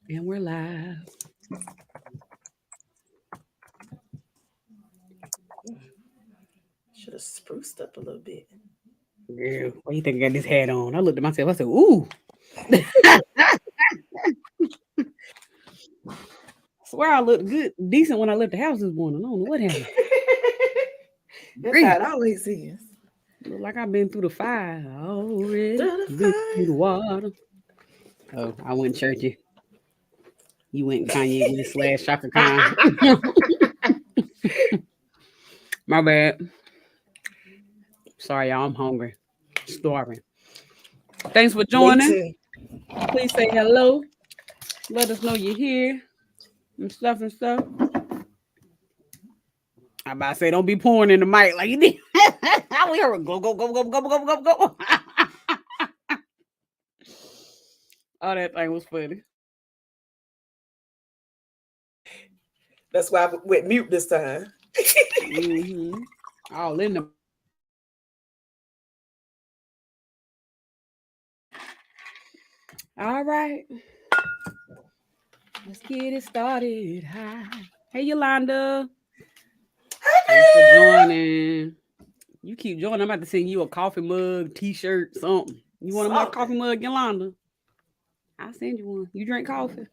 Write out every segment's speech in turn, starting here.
And we're live. Should have spruced up a little bit. Girl, why you think I got this hat on? I looked at myself. I said, "Ooh." Swear I looked good, decent when I left the house this morning. I don't know what happened. That's how Grief. it always is. Look like I've been through the fire already. Through the Been through the fire. water. Oh, I went churchy. You went Kanye with slash Shaka Khan. My bad. Sorry, y'all. I'm hungry. Starving. Thanks for Me joining. too. Please say hello. Let us know you're here and stuff and stuff. I about to say, don't be pouring in the mic like you did. We heard go, go, go, go, go, go, go, go. Oh, that thing was funny. That's why I went mute this time. Mm-hmm. All in the. All right. Let's get it started. Hi. Hey, Yolanda. Thanks for joining. You keep joining. I'm about to send you a coffee mug, t-shirt, something. You want my coffee mug, Yolanda? I'll send you one. You drink coffee?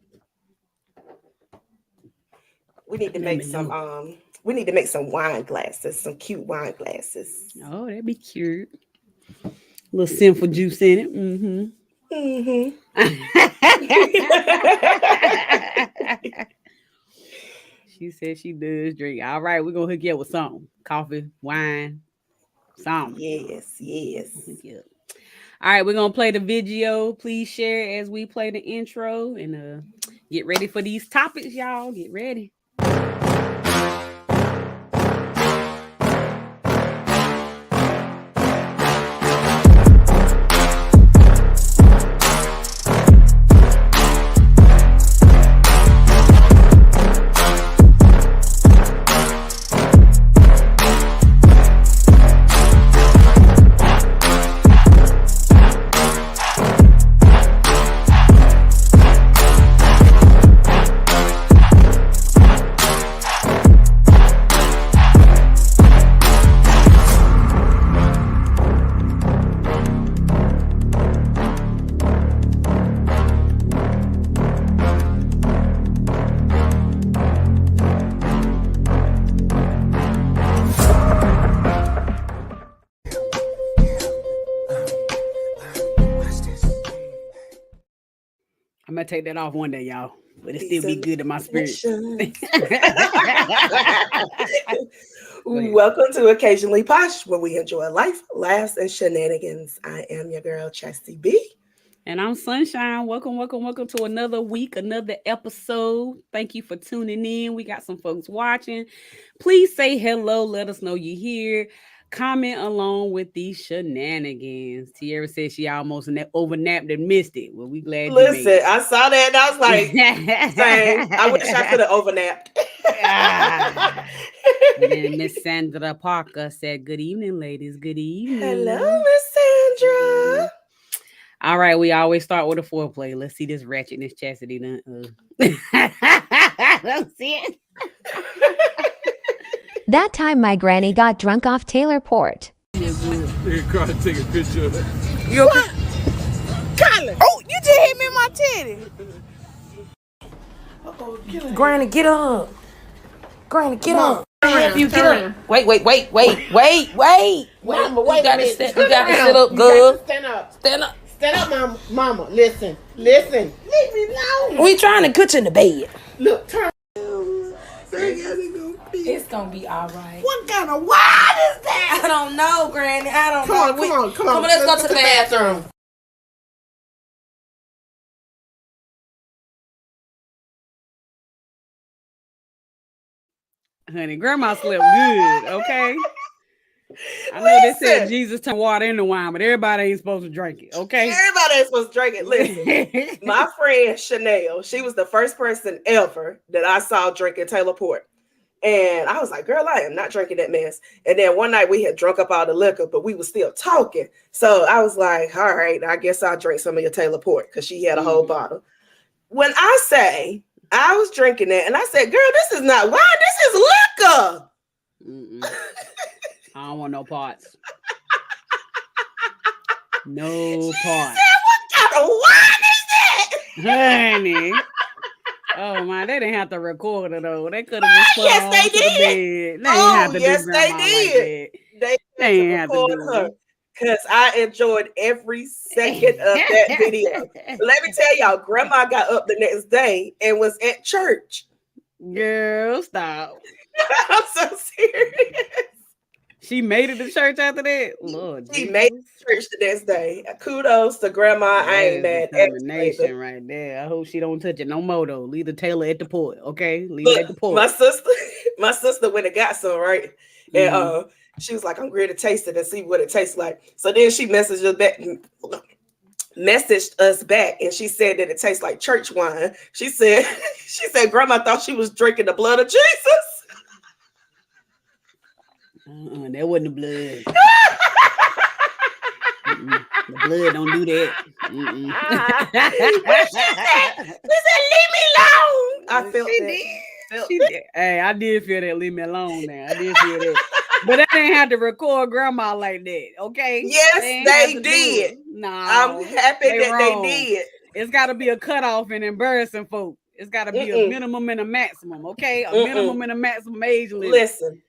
We need to make some we need to make some wine glasses, some cute wine glasses. Oh, that'd be cute. A little sinful juice in it. Mm-hmm. She said she does drink. All right, we're gonna hook you up with something. Coffee, wine, something. Yes. All right, we're gonna play the video. Please share as we play the intro and get ready for these topics, y'all. Get ready. I'm gonna take that off one day, y'all. But it still be good in my spirit. Welcome to Occasionally Posh, where we enjoy life, laughs, and shenanigans. I am your girl, Chastity B. And I'm Sunshine. Welcome to another week, another episode. Thank you for tuning in. We got some folks watching. Please say hello. Let us know you're here. Comment along with these shenanigans. Tierra said she almost overnapped and missed it. Well, we glad you made it. I saw that and I was like, same. I wish I could have overnapped. And then Miss Sandra Parker said, "Good evening, ladies. Good evening." Hello, Miss Sandra. All right, we always start with a foreplay. Let's see this ratchetness, Chastity. Don't see it. That time my granny got drunk off Taylor Port. Carl, take a picture of it. You okay? Kylie! Oh, you just hit me in my titty. Granny, get up. Granny, get up. Help you get up. Wait. Mama, wait You gotta sit up, good. Stand up, mama. Listen. Leave me alone. We trying to put you in the bed. Look, turn. It's gonna be all right. what kind of wine is that? I don't know, Granny. I don't know. Come on. Let's go to the bathroom. Honey, grandma slept good, okay? I know they said Jesus turned water into wine, but everybody ain't supposed to drink it, okay? Everybody ain't supposed to drink it. Listen, my friend Chanel, she was the first person ever that I saw drinking Taylor Port. And I was like, girl, I am not drinking that mess. And then one night we had drunk up all the liquor, but we were still talking. So I was like, all right, I guess I'll drink some of your Taylor Port because she had a whole bottle. when I say I was drinking it, and I said, "Girl, this is not wine. This is liquor." I don't want no parts. No parts. Said, "What kind of wine is that, honey?" Oh my, they didn't have to record it though. They could have just put yes, on they to the did. bed. They ain't have to Yes, do they grandma did. like that. They ain't had to have to record do her it. because I enjoyed every second of that video. Let me tell y'all, Grandma got up the next day and was at church. Girl, stop. I'm so serious. She made it to church after that. Lord, She Jesus. made church the next day. Kudos to Grandma. I ain't mad. Determination right there. I hope she don't touch it no more though. Leave the Taylor at the port, okay? Leave Look, it at the port. My sister went and got some, right? And she was like, "I'm ready to taste it and see what it tastes like." So then she messaged us back, and she said that it tastes like church wine. She said, Grandma thought she was drinking the blood of Jesus. That wasn't the blood. The blood don't do that. She said, "Leave me alone." I felt that. She did. Hey, I did feel that. Leave me alone now. I did feel that. But they didn't have to record grandma like that, okay? Yes, they did. No, I'm happy that they did. It's got to be a cutoff in embarrassing folk. It's got to be a minimum and a maximum, okay? A minimum and a maximum age limit. Listen,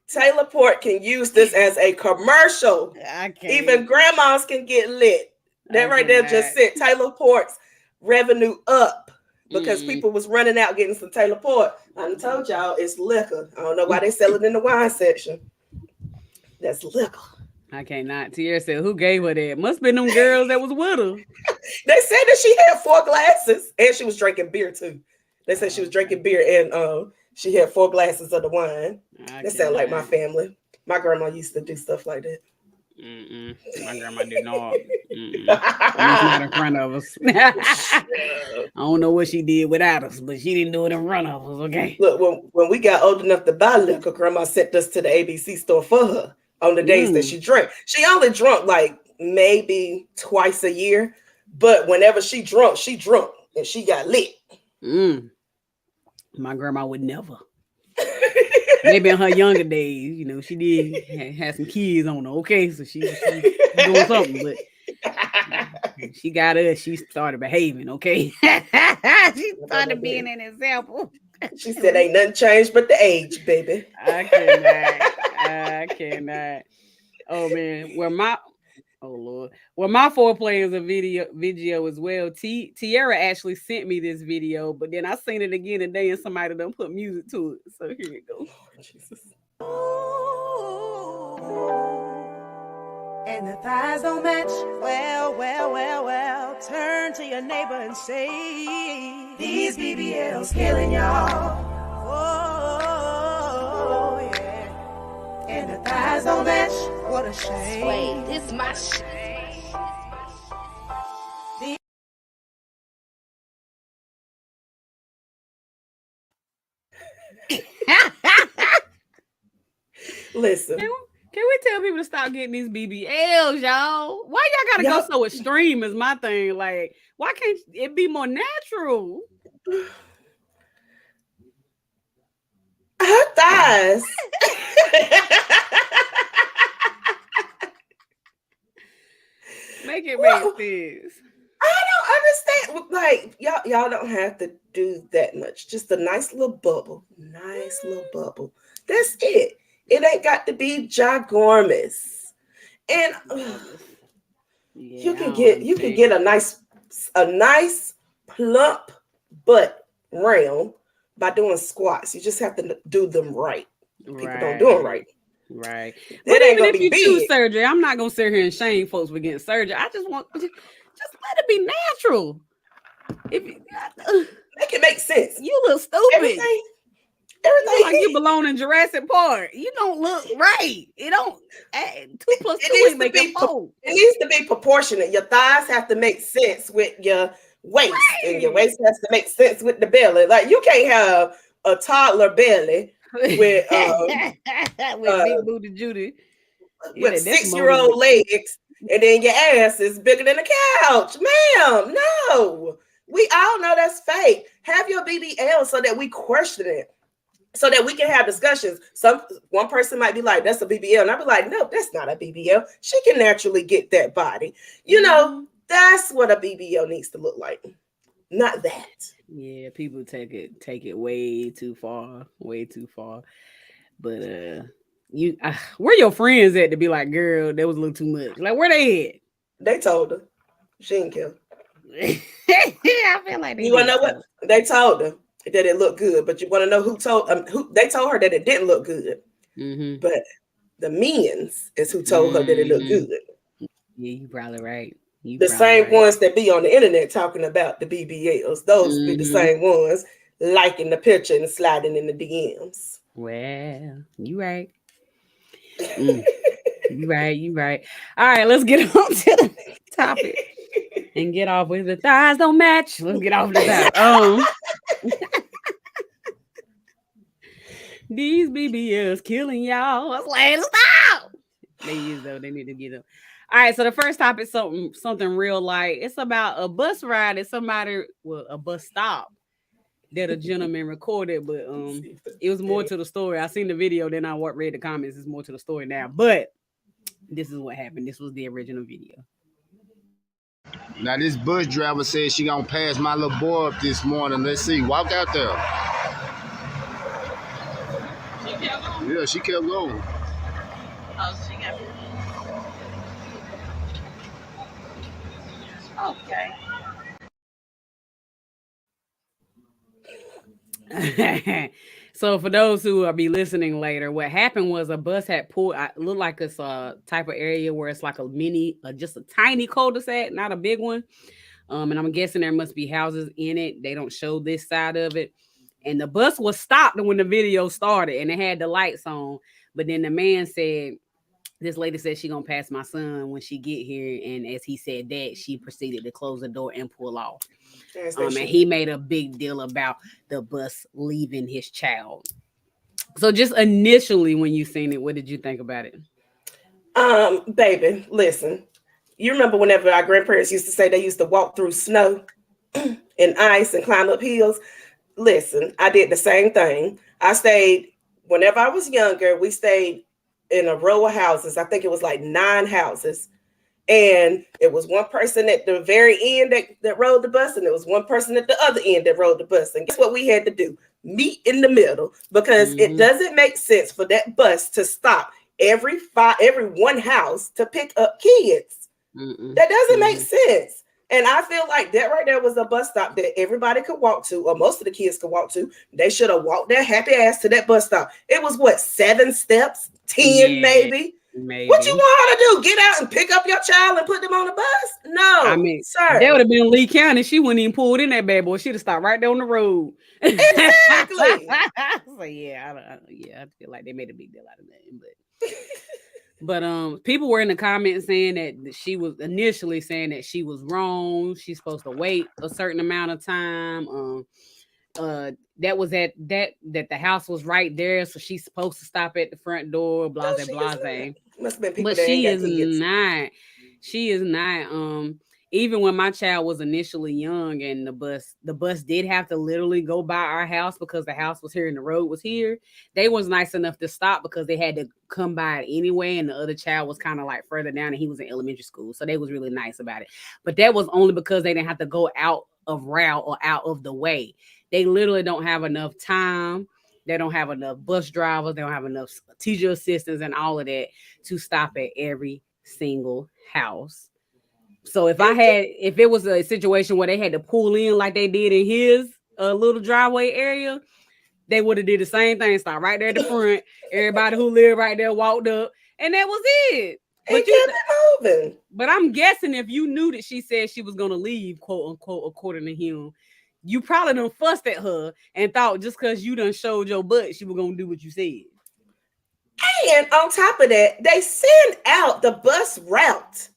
Taylor Port can use this as a commercial. I can't. Even grandmas can get lit. That right there just sent Taylor Port's revenue up because people was running out getting some Taylor Port. I told y'all it's liquor. I don't know why they sell it in the wine section. That's liquor. I cannot. Tierra said, "Who gave her that? Must have been them girls that was with her." They said that she had 4 glasses and she was drinking beer too. They said she was drinking beer and she had 4 glasses of the wine. That sounds like my family. My grandma used to do stuff like that. My grandma did not. Not in front of us. I don't know what she did without us, but she didn't do it in front of us. Okay. Look, when we got old enough to buy liquor, grandma sent us to the ABC store for her on the days that she drank. She only drunk like maybe twice a year, but whenever she drunk and she got lit. My grandma would never. Maybe in her younger days, you know, she did have some kids on her. Okay, so she doing something, but she got us. She started behaving. Okay, she started being an example. She said, "Ain't nothing changed but the age, baby." I cannot. Oh man, well, my foreplay is a video as well. Tierra actually sent me this video, but then I seen it again today, and somebody done put music to it. So here it goes. Oh, Jesus. And the thighs don't match. Well. Turn to your neighbor and say, "These BBLs killing y'all." Oh, yeah. And the thighs don't match. What a shame. Wait, this my shit. Listen. Can we tell people to stop getting these BBLs, y'all? Why y'all gotta go so extreme is my thing. Like, why can't it be more natural? Her thighs. Make it make sense. I don't understand. Like, y'all don't have to do that much. Just a nice little bubble. That's it. It ain't got to be ginormous. And you can get a nice plump butt round by doing squats. You just have to do them right. People don't do them right. Right. But even if you choose surgery, I'm not gonna sit here and shame folks for getting surgery. I just want just let it be natural. If you make it make sense. You look stupid. Everything like you belong in Jurassic Park. You don't look right. It don't. 2 plus 2 ain't make a 4. It needs to be proportionate. Your thighs have to make sense with your waist, and your waist has to make sense with the belly. Like, you can't have a toddler belly with big booty Judy with 6-year-old legs, and then your ass is bigger than a couch, ma'am. No, We all know that's fake. Have your BBL so that we question it, so that we can have discussions. One person might be like, "That's a BBL," and I'll be like, "No, that's not a BBL. She can naturally get that body." You know, that's what a BBL needs to look like, not that. Yeah, people take it way too far, way too far. But where your friends at to be like, girl, that was a little too much? Like, where they at? They told her she didn't care. Yeah, I feel like You want to know what they told her? That it looked good, but you want to know who told they told her that it didn't look good. But the men's is who told her that it looked good. Yeah, you probably right. The same ones that be on the internet talking about the BBLs, those be the same ones liking the picture and sliding in the DMs. Well, you right. You right. All right, let's get on to the topic and get off with the thighs don't match. Let's get off the top. These BBLs killing y'all. Let's let it stop. They need to get them. All right, so the first topic is something real light. It's about a bus ride that a bus stop that a gentleman recorded, but it was more to the story. I seen the video, then I read the comments. It's more to the story now, but this is what happened. This was the original video. Now this bus driver said she gonna pass my little boy up this morning. Let's see. Walk out there. She kept going? Yeah, she kept going. Oh, she got Okay. So for those who will be listening later, what happened was a bus had pulled. It looked like it's a type of area where it's like just a tiny cul-de-sac, not a big one. And I'm guessing there must be houses in it. They don't show this side of it. And the bus was stopped when the video started, and it had the lights on. But then the man said, this lady said she gonna pass my son when she get here. And as he said that, she proceeded to close the door and pull off. And he made a big deal about the bus leaving his child. So just initially when you seen it, what did you think about it? Baby, listen. You remember whenever our grandparents used to say they used to walk through snow and ice and climb up hills? Listen, I did the same thing. Whenever I was younger, we stayed in a row of houses. I think it was like 9 houses. And it was one person at the very end that rode the bus, and there was one person at the other end that rode the bus. And guess what we had to do? Meet in the middle, because it doesn't make sense for that bus to stop every one house to pick up kids. That doesn't make sense. And I feel like that right there was a bus stop that everybody could walk to, or most of the kids could walk to. They should have walked their happy ass to that bus stop. It was 7 steps, 10 maybe. What you want her to do? Get out and pick up your child and put them on the bus? No, I mean, sir. That would have been Lee County. She wouldn't even pulled in that bad boy. She'd have stopped right there on the road. Exactly. So I feel like they made a big deal out of that. But people were in the comments saying that she was initially saying that she was wrong. She's supposed to wait a certain amount of time. That was that the house was right there, so she's supposed to stop at the front door. Blase. Must have been people But that she ain't got kids. not. She is not. Even when my child was initially young, and the bus did have to literally go by our house because the house was here and the road was here. They was nice enough to stop because they had to come by it anyway, and the other child was kind of like further down, and he was in elementary school, so they was really nice about it. But that was only because they didn't have to go out of route or out of the way. They literally don't have enough time. They don't have enough bus drivers. They don't have enough teacher assistants and all of that to stop at every single house. So if it was a situation where they had to pull in like they did in his little driveway area, they would have did the same thing. Stop right there at the front. Everybody who lived right there walked up, and that was it. But you moving. But I'm guessing if you knew that she said she was gonna leave, quote unquote, according to him, you probably done fussed at her and thought just because you done showed your butt, she was gonna do what you said. And on top of that, they send out the bus route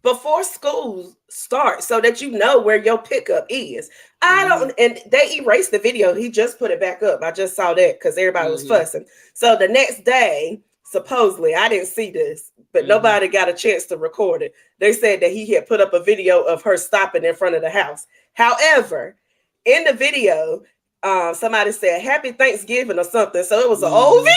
before school starts so that you know where your pickup is. And they erased the video. He just put it back up. I just saw that because everybody was fussing. So the next day, supposedly, I didn't see this, but nobody got a chance to record it. They said that he had put up a video of her stopping in front of the house. However, in the video, somebody said Happy Thanksgiving or something. So it was an old video.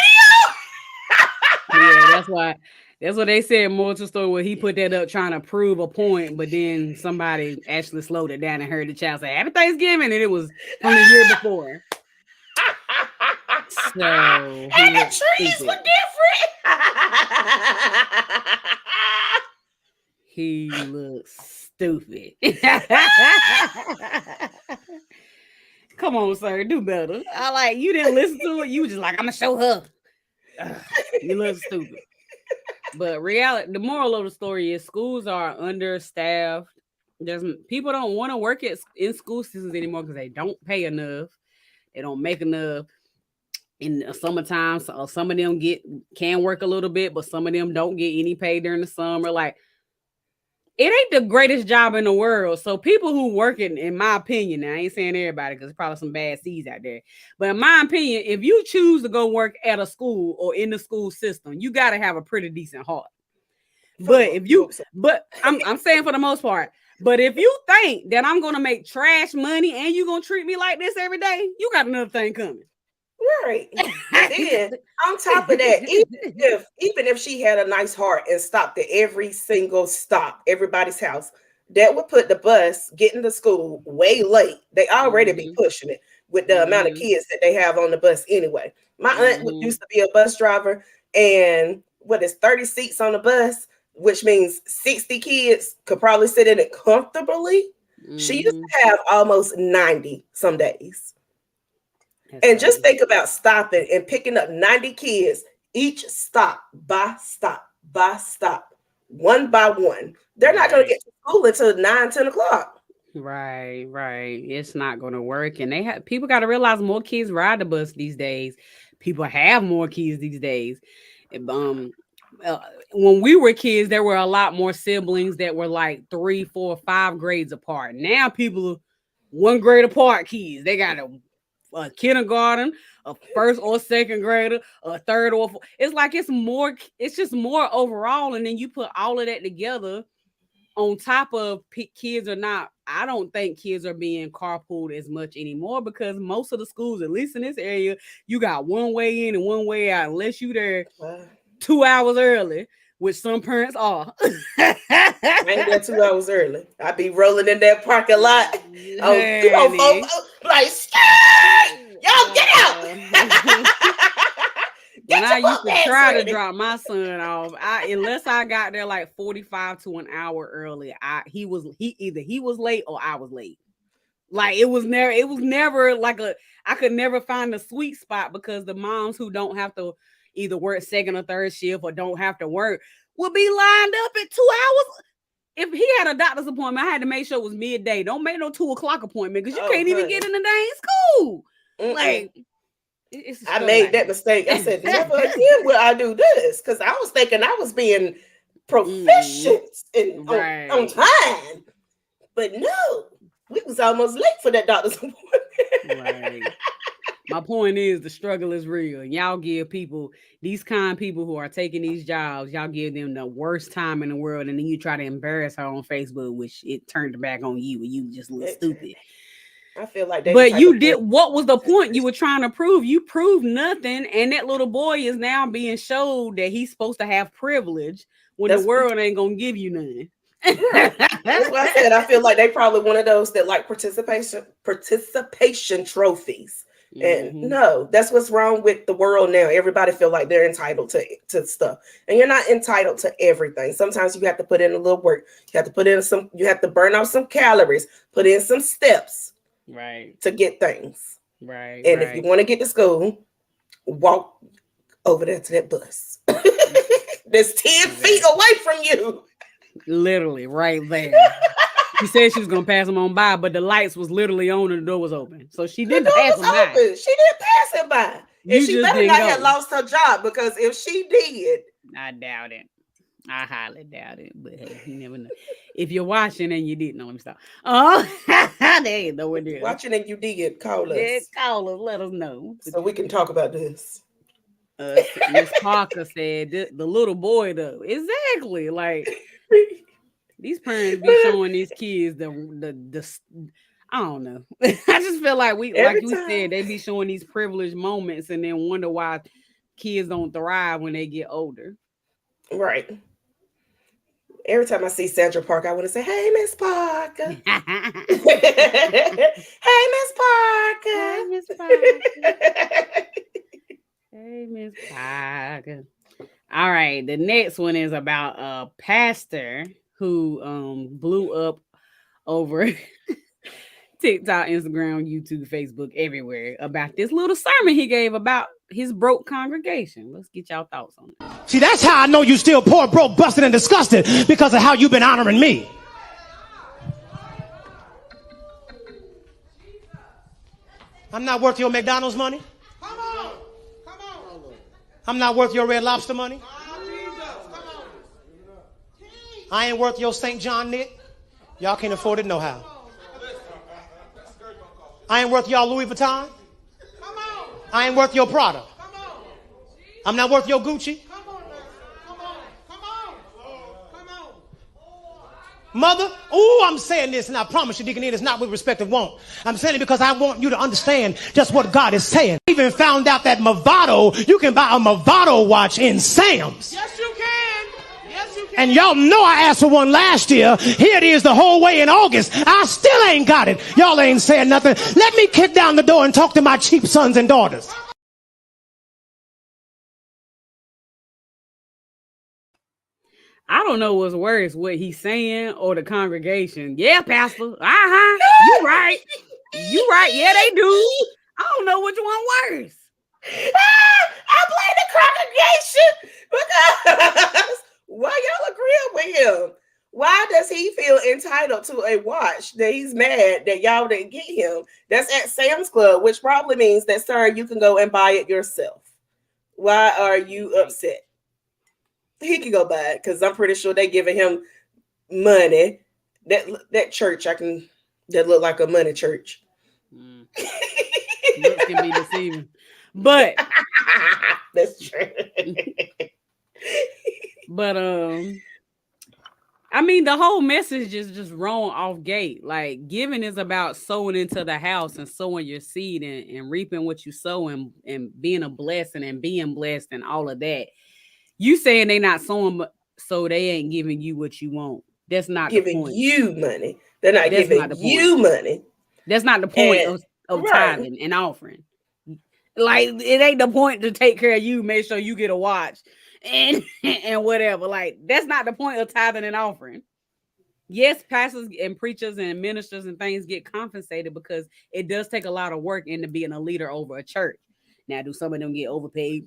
Yeah, that's why. That's what they said. More to story where he put that up trying to prove a point, but then somebody actually slowed it down and heard the child say Happy Thanksgiving, and it was from the year before. So and the trees were different. He looks stupid. Come on, sir, do better. I like you didn't listen to it. You was just like, I'm gonna show her. You look stupid. But reality, the moral of the story is schools are understaffed. People don't want to work in school systems anymore because they don't pay enough. They don't make enough. In the summertime, so some of them can work a little bit, but some of them don't get any pay during the summer. Like, it ain't the greatest job in the world. So people who work in my opinion, now I ain't saying everybody because there's probably some bad seeds out there. But in my opinion, if you choose to go work at a school or in the school system, you got to have a pretty decent heart. But I'm saying for the most part. But if you think that I'm gonna make trash money and you're gonna treat me like this every day, you got another thing coming. Right. And then on top of that, even if she had a nice heart and stopped at every single stop, everybody's house, that would put the bus getting to school way late. They already be pushing it with the amount of kids that they have on the bus anyway. My aunt used to be a bus driver, and what is 30 seats on the bus, which means 60 kids could probably sit in it comfortably. She used to have almost 90 some days. And just think about stopping and picking up 90 kids, each stop by stop by stop, one by one. They're not going to get to school until 9, 10 o'clock. Right. It's not going to work. And people got to realize more kids ride the bus these days. People have more kids these days. When we were kids, there were a lot more siblings that were like 3, 4, 5 grades apart. Now people are 1 grade apart kids. They got a kindergarten, a first or second grader, a third or fourth. It's like it's just more overall. And then you put all of that together on top of kids are not, I don't think kids are being carpooled as much anymore because most of the schools, at least in this area, you got one way in and one way out, unless you there 2 hours early, which some parents are. I ain't there 2 hours early. I be rolling in that parking lot. Like, y'all get out. When I used to try to drop my son off, unless I got there like 45 to an hour early, he was late or I was late. Like it was never like I could never find a sweet spot because the moms who don't have to either work second or third shift or don't have to work will be lined up at 2 hours. If he had a doctor's appointment, I had to make sure it was midday. Don't make no 2 o'clock appointment because you can't even get in the dang school. Like, I made that mistake. I said, never again will I do this because I was thinking I was being proficient on time. But no, we was almost late for that doctor's appointment. Right. My point is the struggle is real. Y'all give these kind people who are taking these jobs, y'all give them the worst time in the world, and then you try to embarrass her on Facebook, which it turned back on you, and you just look stupid. I feel like but you did. What was the point you were trying to prove? You proved nothing, and that little boy is now being showed that he's supposed to have privilege when the world ain't gonna give you none. Right. That's what I said. I feel like they probably one of those that like participation trophies. And no, that's what's wrong with the world now. Everybody feel like they're entitled to stuff, and you're not entitled to everything. Sometimes you have to put in a little work. You have to burn off some calories, put in some steps, right, to get things right. And if you want to get to school, walk over there to that bus. That's 10 feet away from you. Literally right there. She said she was gonna pass him on by, but the lights was literally on and the door was open. So she didn't pass him by. She didn't pass him by. And she better not have lost her job because if she did, I doubt it. I highly doubt it. But hey, you never know. If you're watching and you didn't know him, stop. Oh, they ain't nowhere near. Watching and you did, call us. Yeah, call us. Let us know so we can talk about this. Miss Parker said the little boy though. Exactly. Like these parents be showing these kids the I don't know. I just feel like Every we time. said, they be showing these privileged moments and then wonder why kids don't thrive when they get older. Right. Every time I see Sandra Park, I want to say, "Hey, Miss Parker." Hey, Miss Parker. Hey, Miss Parker. Hey, Miss Parker. All right, the next one is about a pastor who blew up over TikTok, Instagram, YouTube, Facebook, everywhere about this little sermon he gave about his broke congregation. Let's get y'all thoughts on it. See, that's how I know you still poor, broke, busted, and disgusted, because of how you've been honoring me. I'm not worth your McDonald's money. Come on. Come on. I'm not worth your Red Lobster money. I ain't worth your St. John knit. Y'all can't afford it no how. I ain't worth y'all Louis Vuitton. I ain't worth your Prada. I'm not worth your Gucci. Mother, I'm saying this, and I promise you, Deacon, it's not with respect of want. I'm saying it because I want you to understand just what God is saying. I even found out that Movado, you can buy a Movado watch in Sam's. Yes, you can. Yes, you can. And y'all know I asked for one last year. Here it is the whole way in August. I still ain't got it. Y'all ain't saying nothing. Let me kick down the door and talk to my cheap sons and daughters. I don't know what's worse, what he's saying or the congregation. Yeah, Pastor. You right. You right. Yeah, they do. I don't know which one worse. I blame the congregation because why y'all agreeing with him? Why does he feel entitled to a watch that he's mad that y'all didn't get him? That's at Sam's Club, which probably means that, sir, you can go and buy it yourself. Why are you upset? He can go buy it because I'm pretty sure they giving him money. That church that look like a money church. Looks can be deceiving, but that's true. But I mean, the whole message is just wrong off gate. Like, giving is about sowing into the house and sowing your seed and reaping what you sow and being a blessing and being blessed and all of that. You saying they not sowing, so they ain't giving you what you want. That's not giving the point. You money. They're not That's giving not you money. That's not the point of tithing and offering. Like, it ain't the point to take care of you, make sure you get a watch and whatever. Like, that's not the point of tithing and offering. Yes, pastors and preachers and ministers and things get compensated because it does take a lot of work into being a leader over a church. Now, do some of them get overpaid?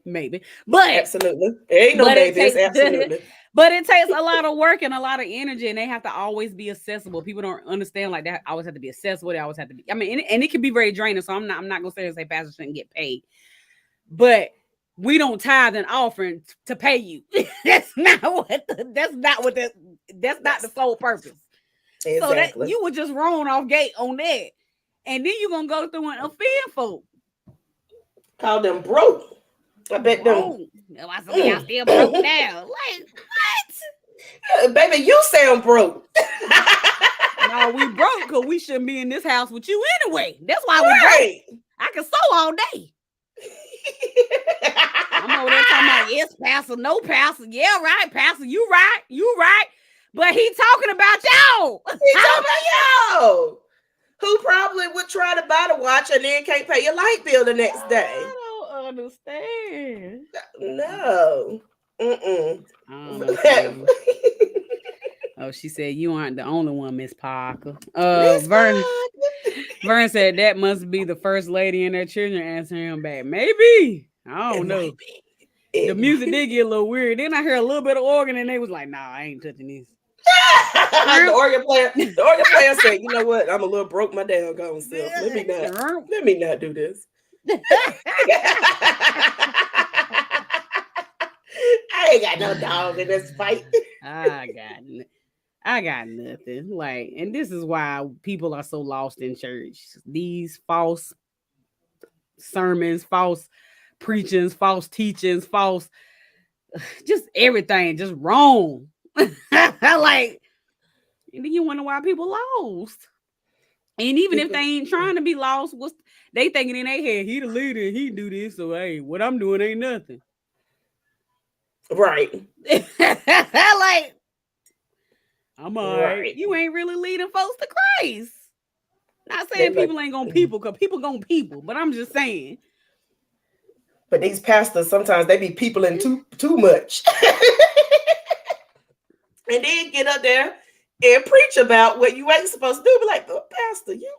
Maybe, but absolutely, there ain't no babies. Absolutely, but it takes a lot of work and a lot of energy, and they have to always be accessible. People don't understand like that. Always have to be accessible. They always have to be. I mean, and it can be very draining. So I'm not gonna say pastors shouldn't get paid, but we don't tithe and offering to pay you. That's not the sole purpose. Exactly. So that you were just wrong off gate on that, and then you're gonna go through and offend folk. Call them broke. I bet them. I said, y'all still broke down. Like, what? Baby, you sound broke. No, we broke because we shouldn't be in this house with you anyway. That's why we broke. I can sew all day. I'm over there talking about, yes, Pastor, no, Pastor. Yeah, right, Pastor, you right. But he talking about y'all. He talking about y'all. Who probably would try to buy the watch and then can't pay your light bill the next day. I don't understand. No. Oh, she said you aren't the only one, Miss Parker. Vern said that must be the first lady and their children answering him back. Maybe. I don't know. The music did get a little weird. Then I heard a little bit of organ and they was like, nah, I ain't touching this. The organ player said, you know what? I'm a little broke my damn gone self. Let me not do this. I ain't got no dog in this fight. I got nothing. Like, and this is why people are so lost in church. These false sermons, false preachings, false teachings, false, just everything, just wrong. Like, and then you wonder why people lost. And even if they ain't trying to be lost, what's they thinking in their head? He the leader, he do this, so hey, what I'm doing ain't nothing. Right. Like, I'm all right. Right. You ain't really leading folks to Christ. Not saying They like- people ain't gonna people, because people gonna people, but I'm just saying. But these pastors, sometimes they be peopling too much. And then get up there and preach about what you ain't supposed to do. Be like, oh, Pastor, you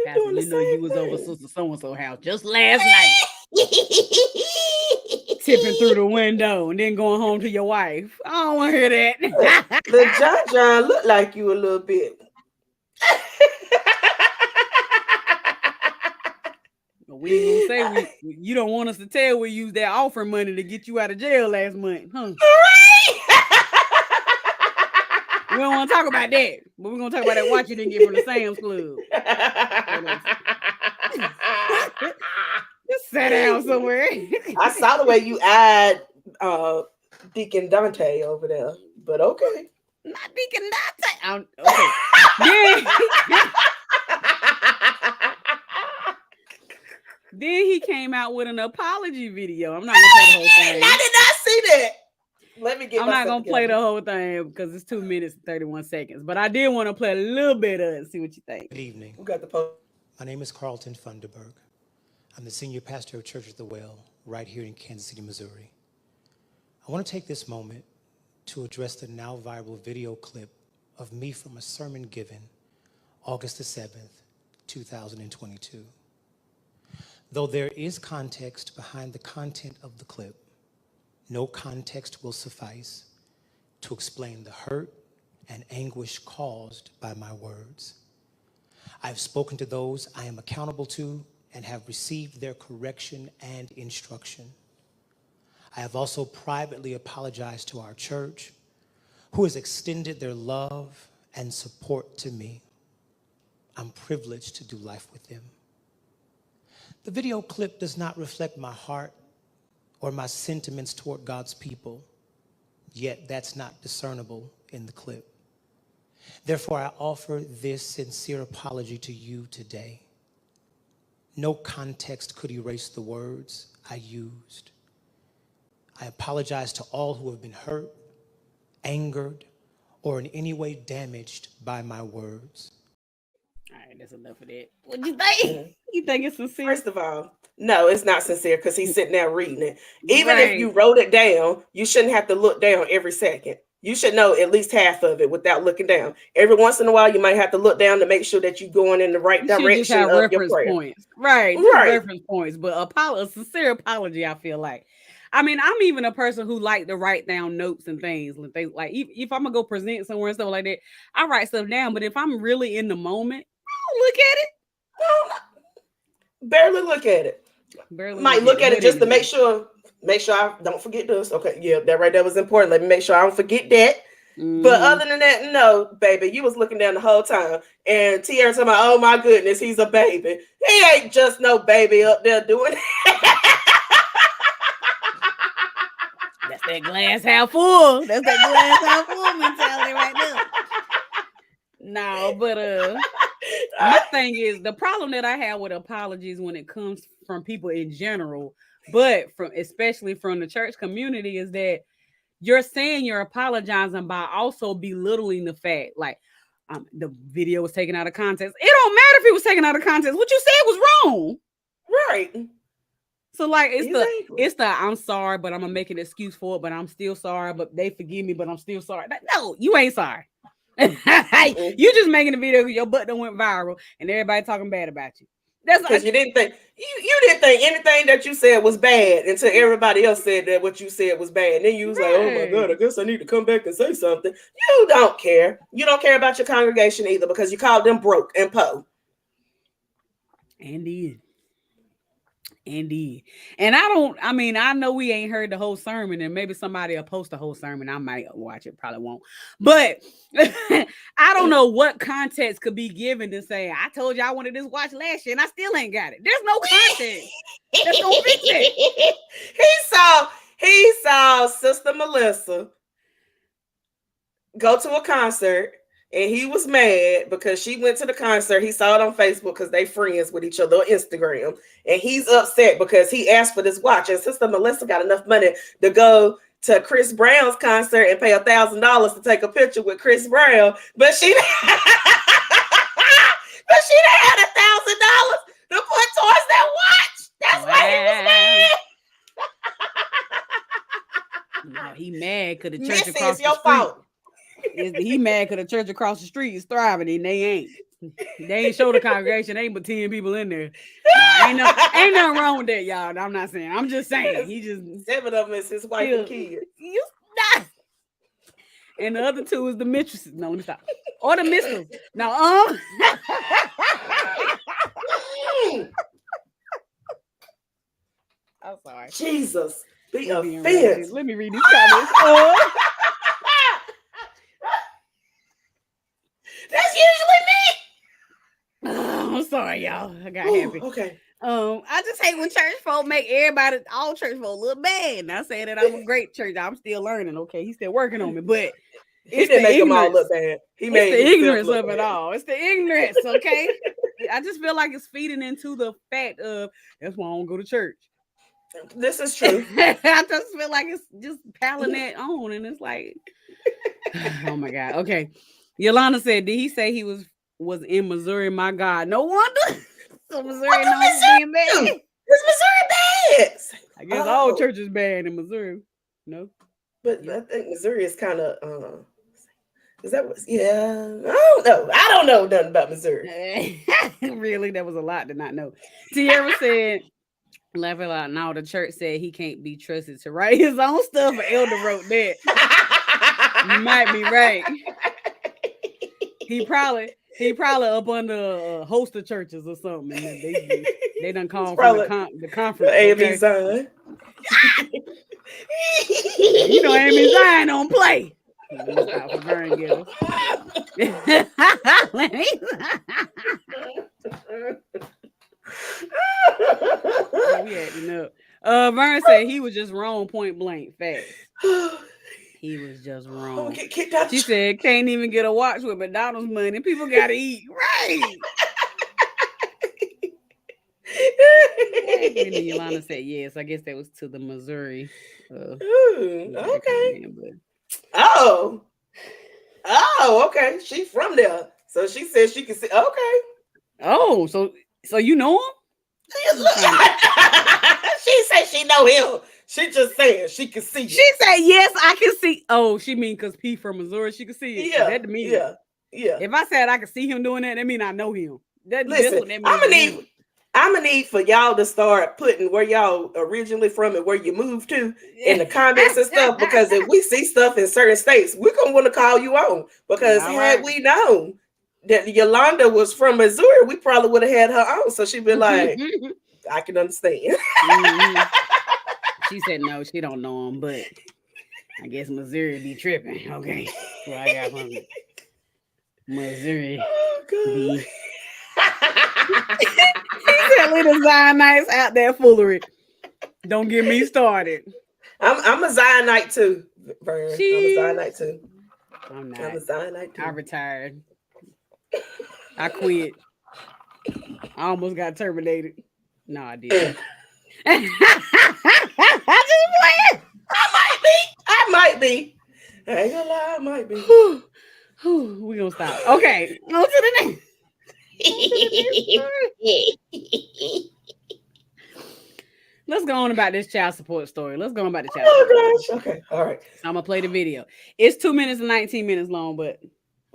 Pastor, doing the you know you same was thing. over Sister So-and-so house just last night. Tipping through the window and then going home to your wife. I don't want to hear that. The John look like you a little bit. We ain't gonna say you don't want us to tell we used that offering money to get you out of jail last month, huh? We don't want to talk about that, but we're gonna talk about that watch you didn't get from the Sam's Club. Just sit down somewhere. I saw the way you eyed Deacon Dante over there, but okay. Not Deacon Dante. Okay. Then he came out with an apology video. I'm not gonna play the whole thing. I did not see that. Let me get. I'm not gonna play the whole thing because it's 2 minutes and 31 seconds. But I did want to play a little bit of it and see what you think. Good evening. Who got the post? My name is Carlton Funderburg. I'm the senior pastor of Church of the Well right here in Kansas City, Missouri. I want to take this moment to address the now viral video clip of me from a sermon given August the 7th, 2022. Though there is context behind the content of the clip, no context will suffice to explain the hurt and anguish caused by my words. I have spoken to those I am accountable to and have received their correction and instruction. I have also privately apologized to our church, who has extended their love and support to me. I'm privileged to do life with them. The video clip does not reflect my heart or my sentiments toward God's people, yet that's not discernible in the clip. Therefore, I offer this sincere apology to you today. No context could erase the words I used. I apologize to all who have been hurt, angered, or in any way damaged by my words. All right, that's enough of that. What you think? You think it's sincere? First of all, no, it's not sincere because he's sitting there reading it. Even if you wrote it down, you shouldn't have to look down every second. You should know at least half of it without looking down. Every once in a while, you might have to look down to make sure that you're going in the right direction have of reference your prayer. points. Right. Reference points, but a sincere apology, I feel like. I mean, I'm even a person who like to write down notes and things. Like if I'm gonna go present somewhere and stuff like that, I write stuff down. But if I'm really in the moment, I don't look at it. Barely look at it. Might look at it just to make sure I don't forget this. Okay, yeah, that right there was important. Let me make sure I don't forget that. Mm-hmm. But other than that, no, baby, you was looking down the whole time. And Tierra talking about, oh my goodness, he's a baby. He ain't just no baby up there doing it. That's that glass half full. That's that glass half full mentality right there. No, but my thing is the problem that I have with apologies when it comes from people in general, but especially from the church community, is that you're saying you're apologizing by also belittling the fact, like the video was taken out of context. It don't matter if it was taken out of context. What you said was wrong, right? So like it's the I'm sorry, but I'm gonna make an excuse for it, but I'm still sorry, but they forgive me, but I'm still sorry. No, you ain't sorry. You just making a video because your butt done went viral and everybody talking bad about you. That's because you didn't think you didn't think anything that you said was bad until everybody else said that what you said was bad. And then you was like, oh my God, I guess I need to come back and say something. You don't care. You don't care about your congregation either because you called them broke and po. Indeed. And I know we ain't heard the whole sermon, and maybe somebody will post the whole sermon. I might watch it, probably won't. But I don't know what context could be given to say, I told you I wanted this watch last year and I still ain't got it. There's no context. That's gonna fix it. He saw Sister Melissa go to a concert and he was mad because she went to the concert. He saw it on Facebook because they friends with each other on Instagram, and he's upset because he asked for this watch. And Sister Melissa got enough money to go to Chris Brown's concert and pay $1,000 to take a picture with Chris Brown, but she didn't have $1,000 to put towards that watch. That's why he was mad. No, he mad because the church Missy, across it's your the street. fault. He mad because the church across the street is thriving and they ain't. They ain't show the congregation. Ain't but 10 people in there. Ain't nothing wrong with that, y'all. I'm not saying. I'm just saying. He just 7 of them is his wife and kids. You not. And the other 2 is the mistresses. No, let me stop. Or the mistresses. No, I'm sorry. Jesus, be offense. Let me read these comments. That's usually me. I'm sorry, y'all. I got happy. Okay. I just hate when church folk make all church folk look bad. Not saying that I'm a great church. I'm still learning. Okay, he's still working on me, but He didn't make them all look bad. He made the ignorance of it all. It's the ignorance, okay? I just feel like it's feeding into the fact of that's why I don't go to church. This is true. I just feel like it's just piling that on, and it's like, oh my God. Okay. Yolanda said, did he say he was in Missouri? My God, no wonder. So Missouri knows being bad. Is Missouri bad? I guess all churches bad in Missouri. No, but I think Missouri is kind of. Is that what? Yeah, I don't know nothing about Missouri. Really, that was a lot to not know. Tierra said, laughing out. Now the church said he can't be trusted to write his own stuff. But Elder wrote that. You might be right. He probably up under a host of churches or something. And they done called from the conference. Amy Zion. You know Amy Zion don't play. Stop for Vern Gill. We acting up. Vern said he was just wrong, point blank. Fact. He was just wrong. She said, can't even get a watch with McDonald's money. People got to eat. Right. And then Yolanda said, yes. I guess that was to the Missouri. Okay. Oh, okay. She's from there. So she said she can see. Okay. Oh, so you know him? She said she know him. She just saying she can see. She said, yes, I can see. Oh, she mean because P from Missouri, she can see it. Yeah. That to me. Yeah. If I said I could see him doing that, that mean I know him. Listen, I'm gonna need for y'all to start putting where y'all originally from and where you moved to in the comments and stuff, because if we see stuff in certain states, we're gonna want to call you on. Because had we known that Yolanda was from Missouri, we probably would have had her on. So she'd be like, I can understand. She said no, she don't know him, but I guess Missouri be tripping. Okay. So I got from Missouri. Oh, God. He said little Zionites out there foolery. Don't get me started. I'm a Zionite too, Vern. I'm a Zionite too. I'm not. I'm a Zionite too. I retired. I quit. I almost got terminated. No, I didn't. I just playing. I might be. I ain't gonna lie, I might be. We gonna stop. Okay, on to the next. Let's go on about this child support story. Let's go on about the child support. Oh gosh. Okay. All right. I'm gonna play the video. It's 2 minutes and 19 minutes long, but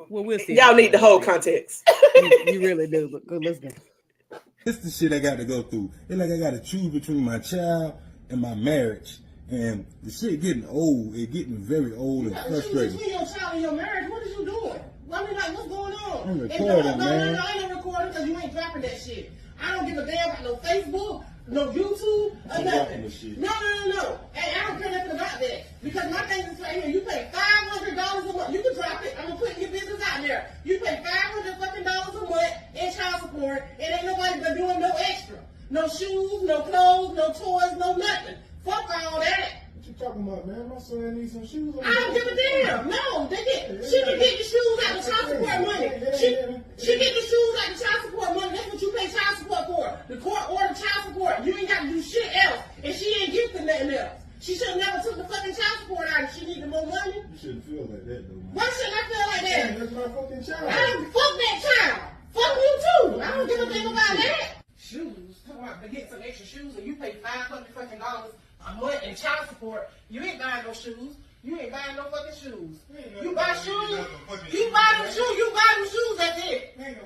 we'll see. Y'all need the whole context. You really do. But let's go. This is the shit I got to go through. It's like I got to choose between my child and my marriage. And the shit getting old. It's getting very old and frustrating. Between your child and your marriage, what is you doing? I mean, like, what's going on? I'm recording, man. No, I ain't no recording because you ain't dropping that shit. I don't give a damn about no Facebook, no YouTube, or nothing. No. Hey, I don't care nothing about that. Because my thing is right here, you pay $500 a month. You can drop it. I'm going to put your business out there. You pay $500 fucking dollars a month in child support, and ain't nobody been doing no extra. No shoes, no clothes, no toys, no nothing. Fuck all that. talking about, man? My son needs some shoes. I don't give a damn. No, she can get the shoes out of child support money. She get the shoes out of child support money. That's what you pay child support for. The court ordered child support. You ain't got to do shit else. And she ain't gifting nothing else. She should have never took the fucking child support out if she needed more money. You shouldn't feel like that, though, man. Why shouldn't I feel like that? That's my fucking child. I don't fuck that child. Fuck you too. I don't give a thing about that. Shoes. Talking about to get some extra shoes and you pay $500 fucking a month in child support. You ain't buying no shoes. You ain't buying no fucking shoes. You buy shoes. You buy them shoes. You buy them shoes. That's it. That's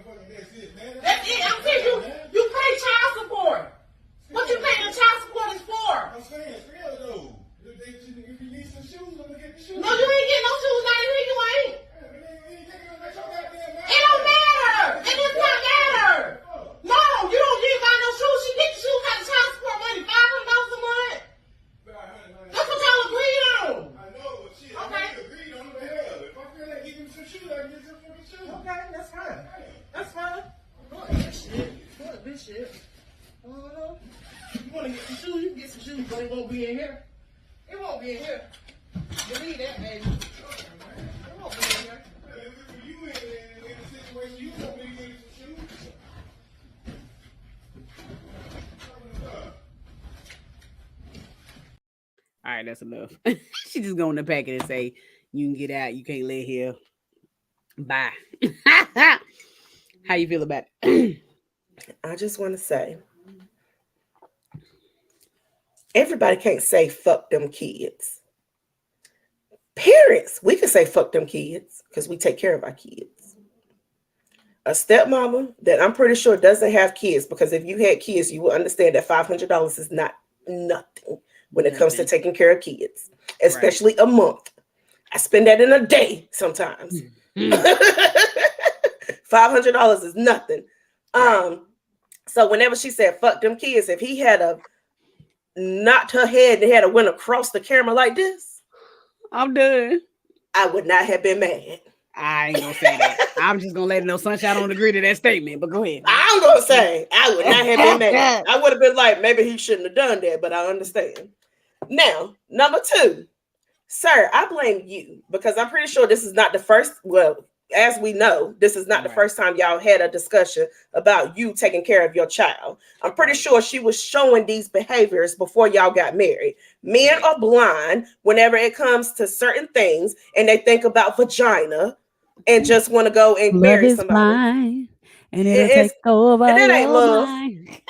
it, man. That's it. I'm saying you pay child support. What you paying the child support is for? I'm saying, still though. If you need some shoes, I'm gonna get the shoes. No, you ain't getting no shoes out of here. You ain't. It don't matter. It does not matter. No, you don't need to buy no shoes. She get the shoes out of child support money. $500 a month. That's what y'all agreed on. I know, but shit, okay. I agreed on the hell. If I feel like getting some shoes, I can get some fucking shoes. Okay, that's fine. That's fine. Fuck this shit. Fuck this shit. You want to get some shoes, you can get some shoes, but it won't be in here. It won't be in here. Believe that, baby. It won't be in here. If you in a situation, you want me to get some shoes. All right, that's enough. She just go in the packet and say, you can get out, you can't live here. Bye. How you feel about it? I just want to say, everybody can't say fuck them kids. Parents, we can say fuck them kids because we take care of our kids. A stepmama that I'm pretty sure doesn't have kids, because if you had kids, you will understand that $500 is not nothing when it comes to taking care of kids, especially a month. I spend that in a day sometimes. $500 is nothing. So whenever she said fuck them kids, if he had a knocked her head and had a went across the camera like this, I'm done. I would not have been mad. I ain't gonna say that. I'm just gonna let it know Sunshine don't agree to that statement, but go ahead. I'm gonna say I would not have been mad. I would have been like, maybe he shouldn't have done that, but I understand. Now, number 2, sir, I blame you, because I'm pretty sure this is not the first, well, as we know, this is not the first time y'all had a discussion about you taking care of your child. I'm pretty sure she was showing these behaviors before y'all got married. Men are blind whenever it comes to certain things, and they think about vagina and just want to go and marry somebody. Blind, and it'll take over. And that ain't love. Mind.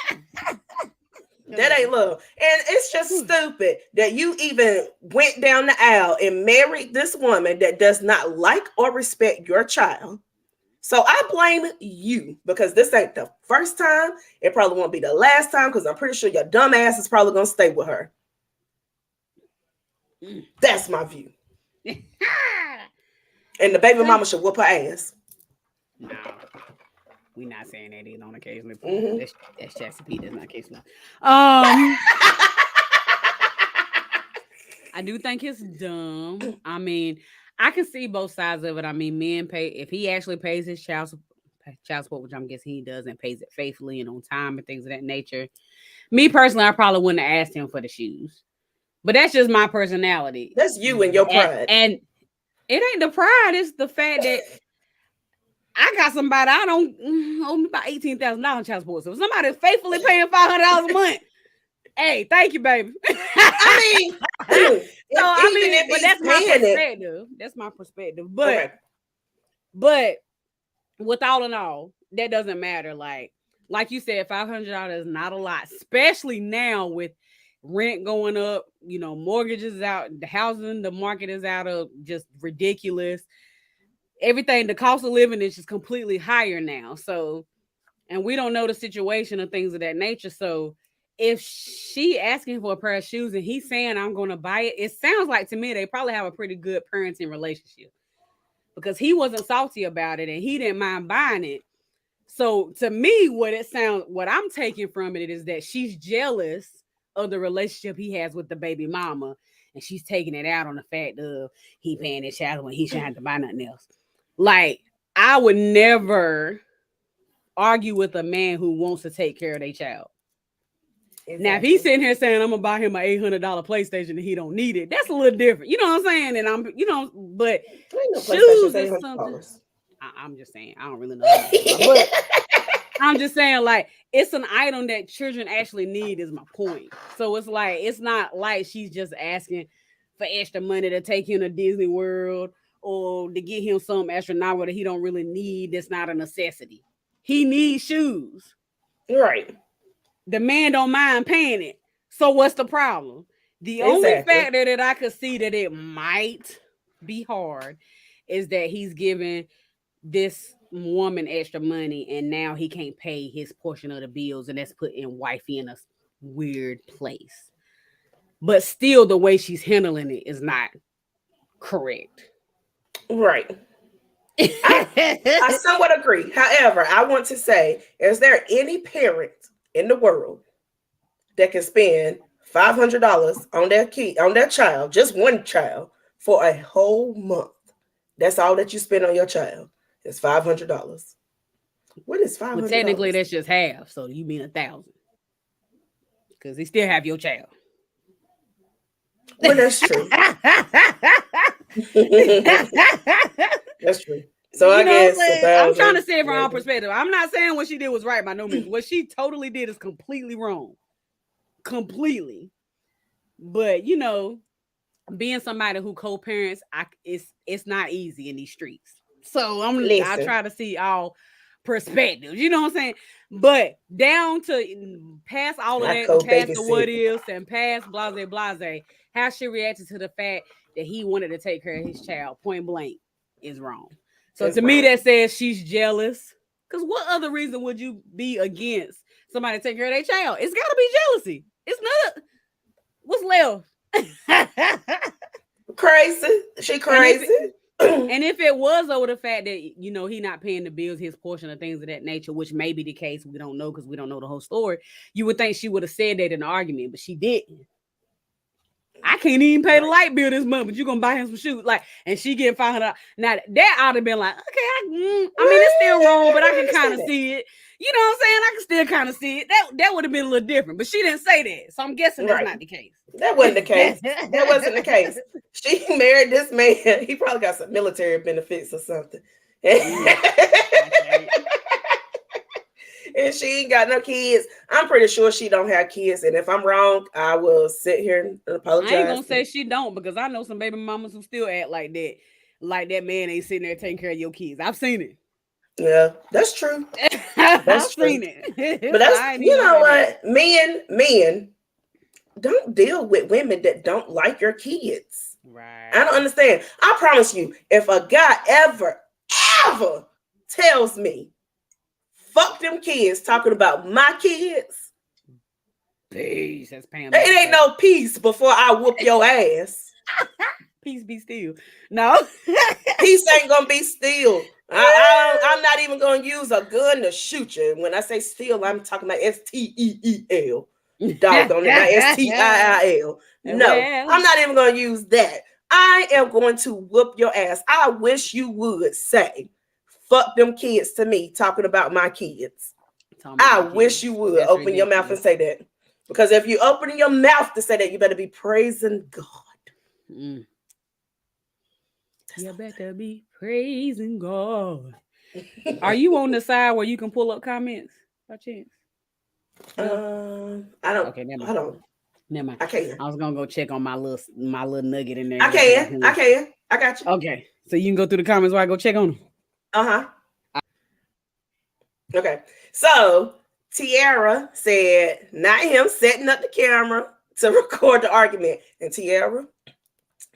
That ain't love. And it's just stupid that you even went down the aisle and married this woman that does not like or respect your child. So I blame you, because this ain't the first time. It probably won't be the last time, because I'm pretty sure your dumb ass is probably going to stay with her. That's my view. And the baby mama should whoop her ass. No. We're not saying that either on occasionally. That's Chassie P. That's not case law. I do think it's dumb. I mean, I can see both sides of it. I mean, men pay, if he actually pays his child support, which I'm guessing he does, and pays it faithfully and on time and things of that nature. Me personally, I probably wouldn't have asked him for the shoes. But that's just my personality. That's you and your pride. And it ain't the pride, it's the fact that I got somebody I don't owe me about $18,000 in child support. So if somebody faithfully paying $500 a month, hey, thank you, baby. I mean, but that's my perspective. That's my perspective. But with all in all, that doesn't matter. Like you said, $500 is not a lot, especially now with rent going up. You know, mortgages out, the housing, the market is out of just ridiculous. Everything, the cost of living is just completely higher now. So, and we don't know the situation and things of that nature. So if she asking for a pair of shoes and he's saying, I'm going to buy it, it sounds like to me, they probably have a pretty good parenting relationship, because he wasn't salty about it and he didn't mind buying it. So to me, what I'm taking from it is that she's jealous of the relationship he has with the baby mama. And she's taking it out on the fact of he paying his child when he shouldn't have to buy nothing else. Like, I would never argue with a man who wants to take care of their child. Exactly. Now, if he's sitting here saying I'm gonna buy him an $800 PlayStation and he don't need it, that's a little different. You know what I'm saying? And I'm, but no shoes is something. I'm just saying, I don't really know how much they are, but I'm just saying, like, it's an item that children actually need, is my point. So it's like, it's not like she's just asking for extra money to take him to Disney World or to get him some extra novel that he don't really need. That's not a necessity. He needs shoes. Right. The man don't mind paying it. So what's the problem? The only factor that I could see that it might be hard is that he's giving this woman extra money and now he can't pay his portion of the bills, and that's putting wifey in a weird place. But still, the way she's handling it is not correct. Right. I somewhat agree. However, I want to say, is there any parent in the world that can spend $500 on their child, just one child, for a whole month? That's all that you spend on your child. It's $500. What is $500? Well, technically, that's just half. So you mean 1,000? Because he still have your child. Well, that's true. That's true. So I guess I'm trying to say it from our perspective. I'm not saying what she did was right by no means. What she totally did is completely wrong. Completely. But being somebody who co-parents, it's not easy in these streets. So I try to see all perspectives. You know what I'm saying? But down to past all of that, past the what ifs and past blase, how she reacted to the fact that he wanted to take care of his child point blank is wrong. So to me, that says she's jealous. Because what other reason would you be against somebody taking care of their child? It's got to be jealousy. It's not. What's left? Crazy. She crazy. And if it was over the fact that he not paying the bills, his portion of things of that nature, which may be the case, we don't know because we don't know the whole story. You would think she would have said that in the argument, but she didn't. I can't even pay the light bill this month, but you're gonna buy him some shoes, and she getting $500. Now that ought to have been like, okay, I mean it's still wrong, but I can kind of see it. You know what I'm saying? I can still kind of see it. That would have been a little different, but she didn't say that, so I'm guessing that's not the case. That wasn't the case. That wasn't the case. She married this man. He probably got some military benefits or something. And she ain't got no kids. I'm pretty sure she don't have kids. And if I'm wrong, I will sit here and apologize. I ain't gonna say she don't, because I know some baby mamas who still act like that. Like that man ain't sitting there taking care of your kids. I've seen it. Yeah, that's true. I've seen it. But that's, you know what? Men don't deal with women that don't like your kids. Right. I don't understand. I promise you, if a guy ever tells me, fuck them kids, talking about my kids, peace. That's Pam. It ain't no peace before I whoop your ass. Peace be still. No. Peace ain't gonna be still. I'm not even gonna use a gun to shoot you. When I say still, I'm talking about STEEL. Dog on it, not STIIL. No, I'm not even gonna use that. I am going to whoop your ass. I wish you would say, fuck them kids to me, talking about my kids. I wish you would open your mouth and say that. Because if you open your mouth to say that, you better be praising God. You better be praising God. Are you on the side where you can pull up comments by chance? I don't. Okay, never mind. I don't. Never mind. I can't. I was gonna go check on my little nugget in there. I can. I got you. Okay, so you can go through the comments while I go check on them. Okay, so Tiara said, not him setting up the camera to record the argument. And Tiara,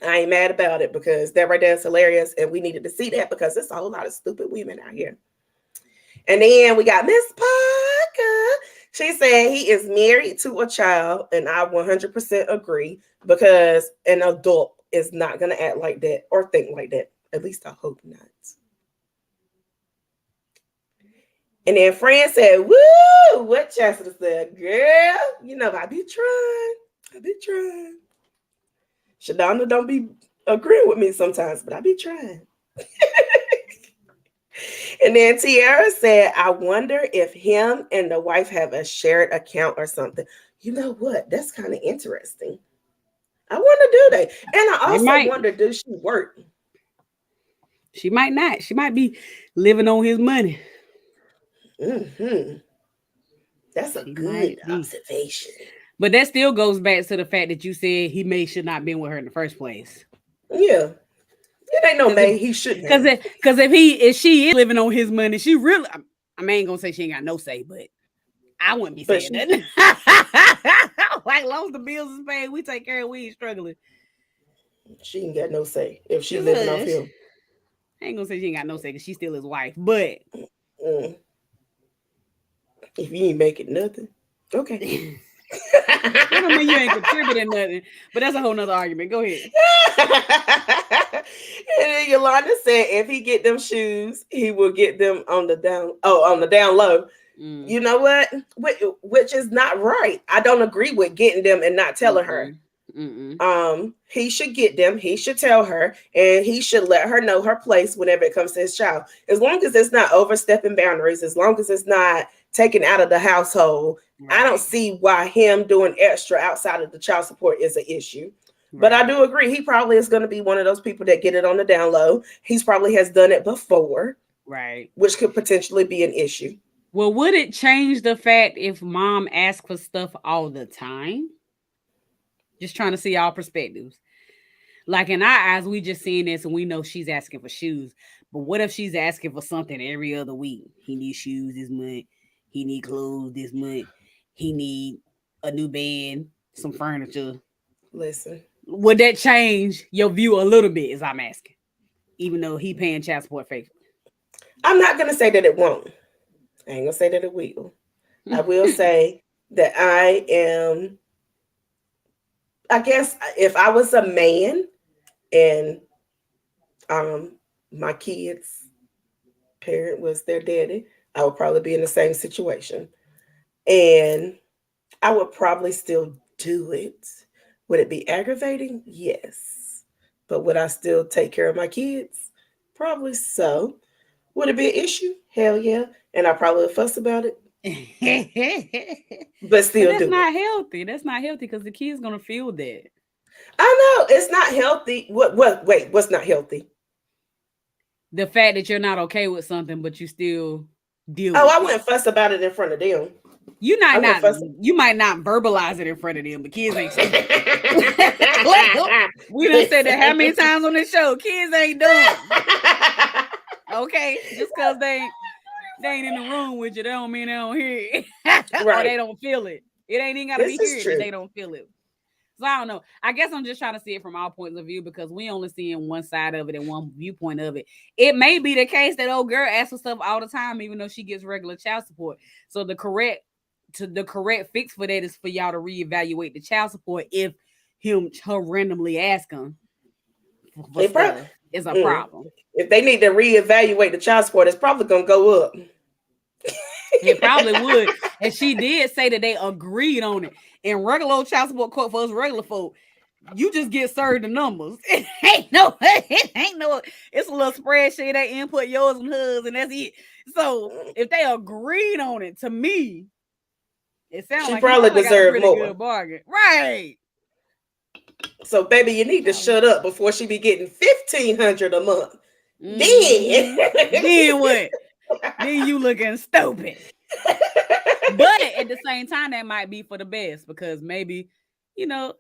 I ain't mad about it, because that right there is hilarious, and we needed to see that because there's a whole lot of stupid women out here. And then we got Miss Parker. She said he is married to a child, and I 100% agree, because an adult is not going to act like that or think like that. At least I hope not. And then Fran said, woo, what Chastity said, girl, you know, I be trying. Shadonna don't be agreeing with me sometimes, but I be trying. And then Tiara said, I wonder if him and the wife have a shared account or something. you know what? That's kind of interesting. I wonder, do they? And I also wonder, does she work? She might not. She might be living on his money. Mm-hmm. That's a good observation. But that still goes back to the fact that you said he should not been with her in the first place. Yeah. It ain't no May. He shouldn't. Because if she is living on his money, she really, I ain't gonna say she ain't got no say, but I wouldn't be saying that. Like, long as the bills is paid, we take care of. We ain't struggling. She ain't got no say if she living off him. I ain't gonna say she ain't got no say because she's still his wife, but if you ain't making nothing, okay. I don't mean you ain't contributing nothing, but that's a whole nother argument. Go ahead. And then Yolanda said if he get them shoes, he will get them on the down low. You know what? Which is not right. I don't agree with getting them and not telling her. He should get them. He should tell her, and he should let her know her place whenever it comes to his child. As long as it's not overstepping boundaries, as long as it's not taken out of the household, I don't see why him doing extra outside of the child support is an issue. But I do agree, he probably is going to be one of those people that get it on the down low. He's probably has done it before, right? Which could potentially be an issue. Well, would it change the fact if mom asked for stuff all the time? Just trying to see all perspectives. Like in our eyes, we just seeing this and we know she's asking for shoes. But what if she's asking for something every other week? He needs shoes this month. He need clothes this month. He need a new bed, some furniture. Listen. Would that change your view a little bit, as I'm asking? Even though he paying child support faithfully. I'm not going to say that it won't. I ain't going to say that it will. I will say that I guess if I was a man and my kid's parent was their daddy, I would probably be in the same situation. And I would probably still do it. Would it be aggravating? Yes. But would I still take care of my kids? Probably so. Would it be an issue? Hell yeah. And I probably would fuss about it. But still that's not healthy. That's not healthy because the kid's gonna feel that. I know it's not healthy. Wait, what's not healthy? The fact that you're not okay with something, but you still deal. I wouldn't fuss about it in front of them. You might not verbalize it in front of them, but kids ain't. We done said that how many times on this show? Kids ain't dumb. Okay, just because they ain't in the room with you, they don't mean they don't hear it. Or they don't feel it. It ain't even gotta be here if they don't feel it. So I don't know. I guess I'm just trying to see it from all points of view because we only seeing one side of it and one viewpoint of it. It may be the case that old girl asks for stuff all the time, even though she gets regular child support. So the correct fix for that is for y'all to reevaluate the child support if her randomly asking for stuff is a problem. If they need to reevaluate the child support, it's probably gonna go up. It probably would. And she did say that they agreed on it. In regular old child support court for us regular folk, you just get served the numbers. It ain't no, it's a little spreadsheet. They input yours and hers, and that's it. So if they agreed on it, to me, it sounds like she probably deserved more. Good bargain. Right. So, baby, you need to shut up before she be getting $1,500 a month. Then what? Then you looking stupid. But at the same time, that might be for the best because maybe, I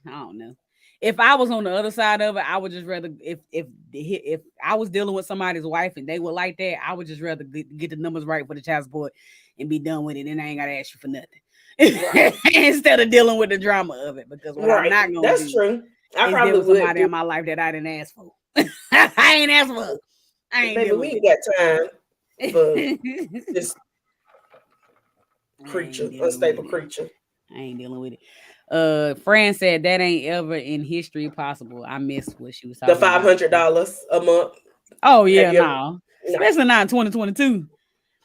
don't know. If I was on the other side of it, I would just rather if I was dealing with somebody's wife and they were like that, I would just rather get the numbers right for the child support and be done with it, and I ain't gotta ask you for nothing. Right. Instead of dealing with the drama of it, because what I'm not gonna do true. I is probably deal with somebody in my life that I didn't ask for. I ain't asked for. I ain't. Baby, we ain't got time for this unstable creature. I ain't dealing with it. Fran said that ain't ever in history possible. I missed what she was talking about. The $500 a month. Oh yeah, no. Especially not in 2022.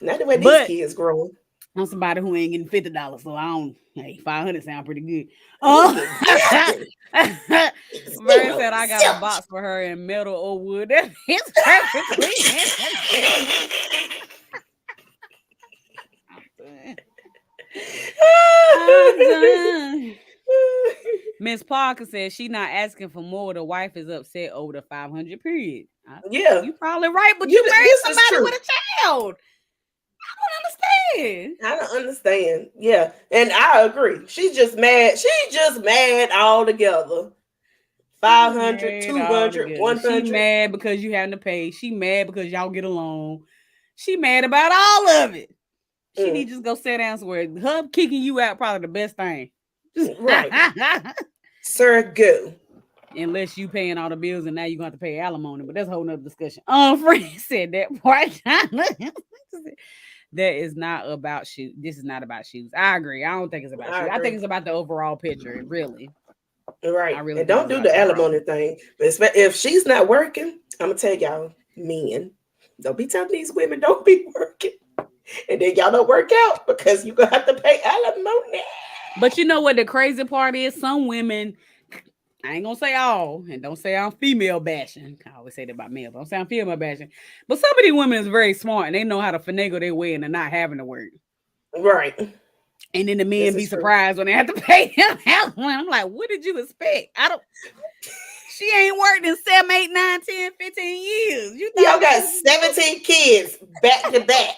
Not the way these kids growing. I'm somebody who ain't getting $50, so I don't. Hey, 500 sound pretty good. Mary said I got a box for her in metal or wood. It's perfectly. done. Miss Parker says she not asking for more. The wife is upset over the 500 period. Yeah, you probably right, but you married somebody with a child. I don't understand. Yeah, and I agree. She's just mad. She's just mad altogether. 500, 200, 100. She mad because you having to pay. She mad because y'all get along. She mad about all of it. She need to just go sit down somewhere. Her kicking you out probably the best thing. Right. Sir, go. Unless you paying all the bills and now you're going to have to pay alimony, but that's a whole nother discussion. Friend said that part. That is not about shoes. This is not about shoes. I agree. I don't think it's about shoes. I think it's about the overall picture, really. Right. And don't do the alimony thing. But if she's not working, I'm going to tell y'all, men, don't be telling these women don't be working. And then y'all don't work out because you're going to have to pay alimony. But you know what the crazy part is? Some women, I ain't going to say all, and don't say I'm female bashing. I always say that about male, but don't say I'm female bashing. But some of these women is very smart, and they know how to finagle their way into not having to work. Right. And then the men be surprised when they have to pay him out. I'm like, what did you expect? She ain't worked in 7, 8, 9, 10, 15 years. Y'all got 17 kids back to back.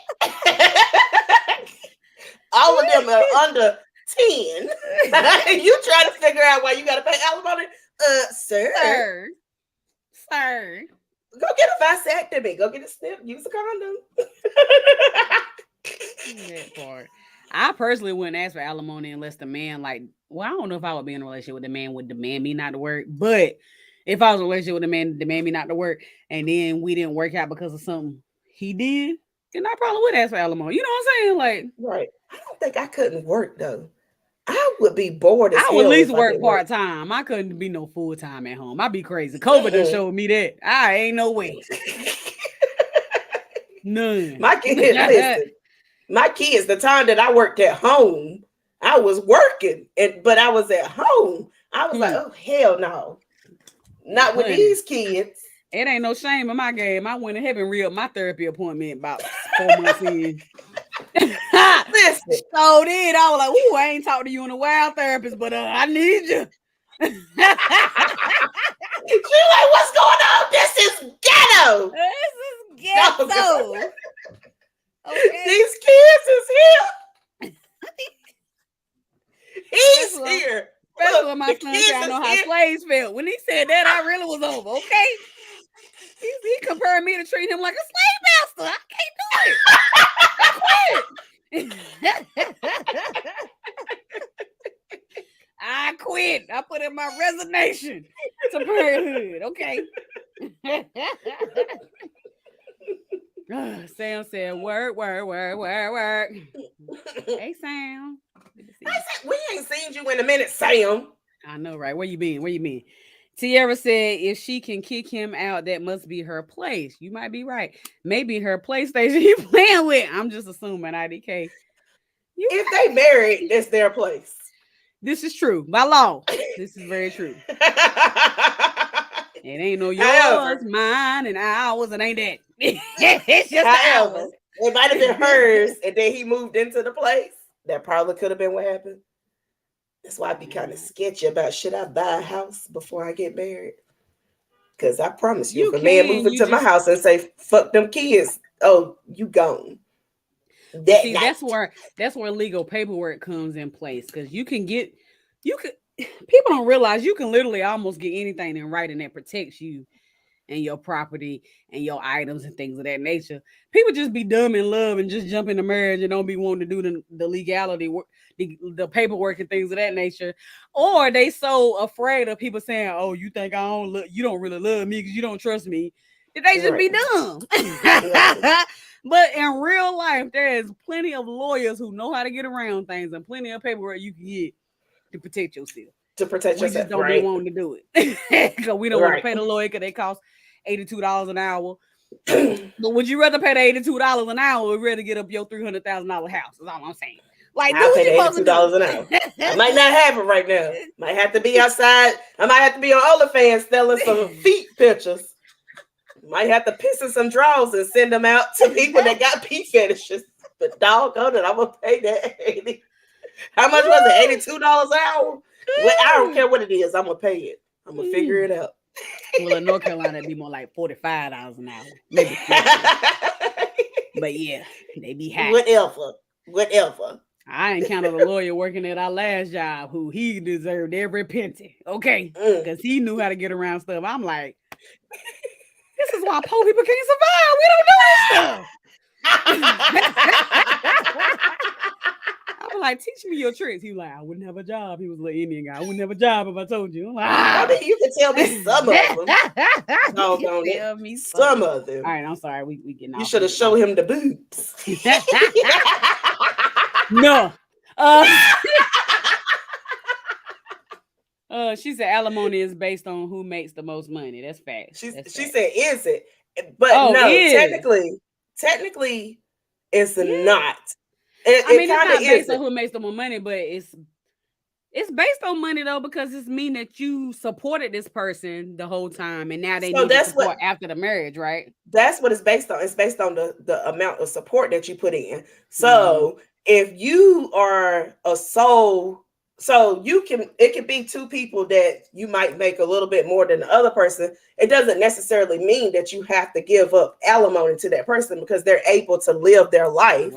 All of them are under 10. You trying to figure out why you got to pay alimony? Sir. Go get a vasectomy. Go get a snip. Use a condom. That part. I personally wouldn't ask for alimony unless the man I don't know if I would be in a relationship with the man would demand me not to work, but if I was in a relationship with a man demand me not to work and then we didn't work out because of something he did, then I probably would ask for alimony. You know what I'm saying? Like, right. I don't think I couldn't work though. I would be bored as hell. I would at least work part-time. I couldn't be no full-time at home. I'd be crazy. COVID done showed me that. I ain't no way. None. My kids, listen. My kids, the time that I worked at home, I was working, but I was at home. I was like, oh, hell no. Not with these kids. It ain't no shame in my game. I went ahead and re-up my therapy appointment about 4 months in. Listen. So then I was like, ooh, I ain't talked to you in a while, therapist, but I need you. She's like, what's going on? This is ghetto. Okay. These kids is here. He's here. Especially when my son said I know how slaves felt. When he said that, I really was over. Okay. He compared me to treat him like a slave master. I can't do it. I quit. I put in my resignation to parenthood. Okay. Sam said, work. Hey, Sam. We ain't seen you in a minute, Sam. I know, right? Where you been? Tierra said, if she can kick him out, that must be her place. You might be right. Maybe her PlayStation you playing with. I'm just assuming IDK. If they married, it's their place. This is true. By law. This is very true. It ain't no yours, mine, and ours. It ain't that. It's just ours. It might have been hers, and then he moved into the place. That probably could have been what happened. That's why I be kind of sketchy about should I buy a house before I get married? Because I promise you, if a man move into my house and say, fuck them kids, oh, you gone. That's where legal paperwork comes in place. Because people don't realize you can literally almost get anything in writing that protects you and your property and your items and things of that nature. People just be dumb in love and just jump into marriage and don't be wanting to do the legality work, the paperwork and things of that nature. Or they so afraid of people saying, oh, you think you don't really love me because you don't trust me. They just be dumb. But in real life, there is plenty of lawyers who know how to get around things and plenty of paperwork you can get to protect yourself. To protect yourself. We just don't be wanting to do it. Because we don't want to pay the lawyer because they cost $82 an hour. But would you rather pay the $82 an hour or rather get up your $300,000 house? That's all I'm saying. Like, I'll pay the $82 an hour. I might not have it right now. Might have to be outside. I might have to be on OnlyFans selling some feet pictures. Might have to piss in some drawers and send them out to people that got pee fetishes. But doggone it, I'm gonna pay that $80. How much was it? $82 an hour? Well, I don't care what it is. I'm gonna pay it. I'm gonna figure it out. Well, in North Carolina, it'd be more like $45 an hour, maybe. But yeah, they be high. Whatever. I encountered a lawyer working at our last job who he deserved every penny. Okay, because he knew how to get around stuff. I'm like, this is why poor people can't survive. We don't do this stuff. I was like, teach me your tricks. He was like, I wouldn't have a job. He was a little Indian guy. I wouldn't have a job if I told you. I'm like, I mean, you can tell me some of them. Some of them. All right, I'm sorry. We getting off. You should have showed him the boobs. No. She said alimony is based on who makes the most money. That's fact. She said, is it? But no, technically, it's not. I mean, it's not based on who makes the most money, but it's based on money though, because it's mean that you supported this person the whole time, and now they need to support after the marriage, right? That's what it's based on. It's based on the amount of support that you put in. So if you are a soul. So it can be two people that you might make a little bit more than the other person. It doesn't necessarily mean that you have to give up alimony to that person because they're able to live their life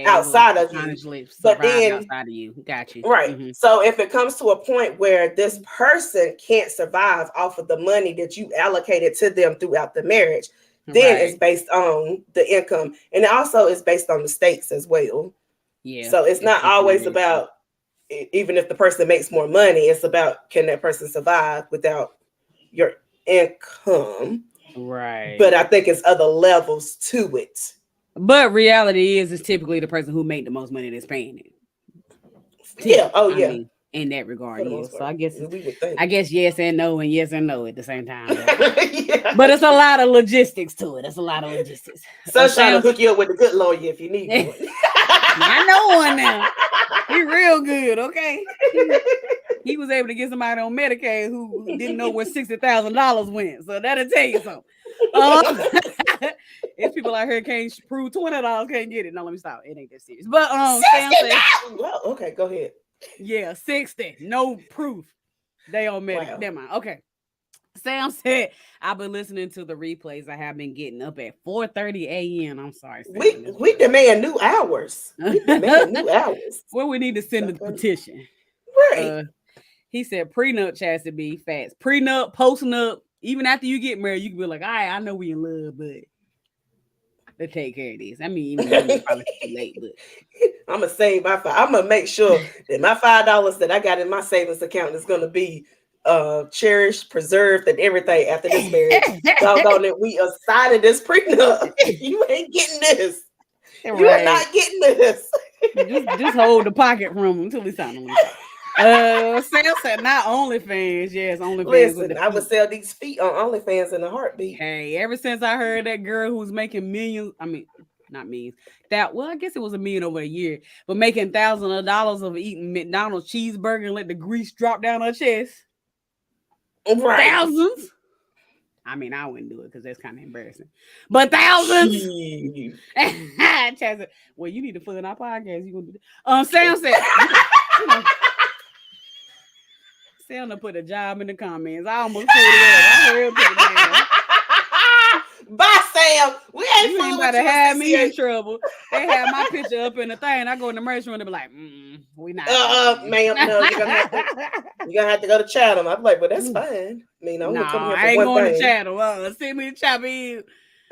outside of you. But then outside of you, got you. Right. Mm-hmm. So if it comes to a point where this person can't survive off of the money that you allocated to them throughout the marriage, then it's based on the income, and it also is based on the stakes as well. Yeah. So it's not always about. Even if the person makes more money, it's about can that person survive without your income. Right. But I think it's other levels to it. But reality is typically the person who made the most money that's paying it. Yeah. Oh, yeah. I mean, in that regard, yeah. So I guess yes and no and yes and no at the same time. Yeah. But it's a lot of logistics to it. It's a lot of logistics. Sunshine will hook you up with a good lawyer if you need one. I know one now. He real good, okay? He was able to get somebody on Medicaid who didn't know where $60,000 went. So that'll tell you something. If people out here can't prove $20, can't get it. No, let me stop. It ain't that serious. But Sam said, well, okay, go ahead. Yeah, 60. No proof. They on Medicaid. Wow. Never mind. Okay. Sam said, I've been listening to the replays. I have been getting up at 4:30 a.m. I'm sorry. Sam, we demand new hours. We demand new hours. Well, we need to send a petition. Right. He said prenup chats to be fast. Prenup, post-nup, even after you get married, you can be like, all right, I know we in love, but let's take care of this. I mean, even though it's probably too late, but I'm gonna save my $5. I'm gonna make sure that my $5 that I got in my savings account is gonna be cherished, preserved, and everything after this marriage. Doggone it, we decided this prenup. You ain't getting this. Right. You're not getting this. just hold the pocket from him until it's time. Sam said not OnlyFans. Yes, OnlyFans. Listen, I would sell these feet on OnlyFans in a heartbeat. Hey, ever since I heard that girl who's making millions, I mean, not millions. I guess it was $1 million over a year, but making thousands of dollars of eating McDonald's cheeseburger and let the grease drop down her chest. Right. Thousands. I mean, I wouldn't do it because that's kind of embarrassing. But thousands. Well, you need to fund our podcast. You gonna do that? Sam said. Sam done put a job in the comments. I almost pulled it up. Bye, Sam. We ain't about to have me in trouble. They have my picture up in the thing. I go in the merch room and be like, we not. Ma'am, no, you're gonna have to go to Chatham. I'm like, well, that's fine. I mean, I'm gonna come here for I ain't going to Chatham. Send me to Chatham.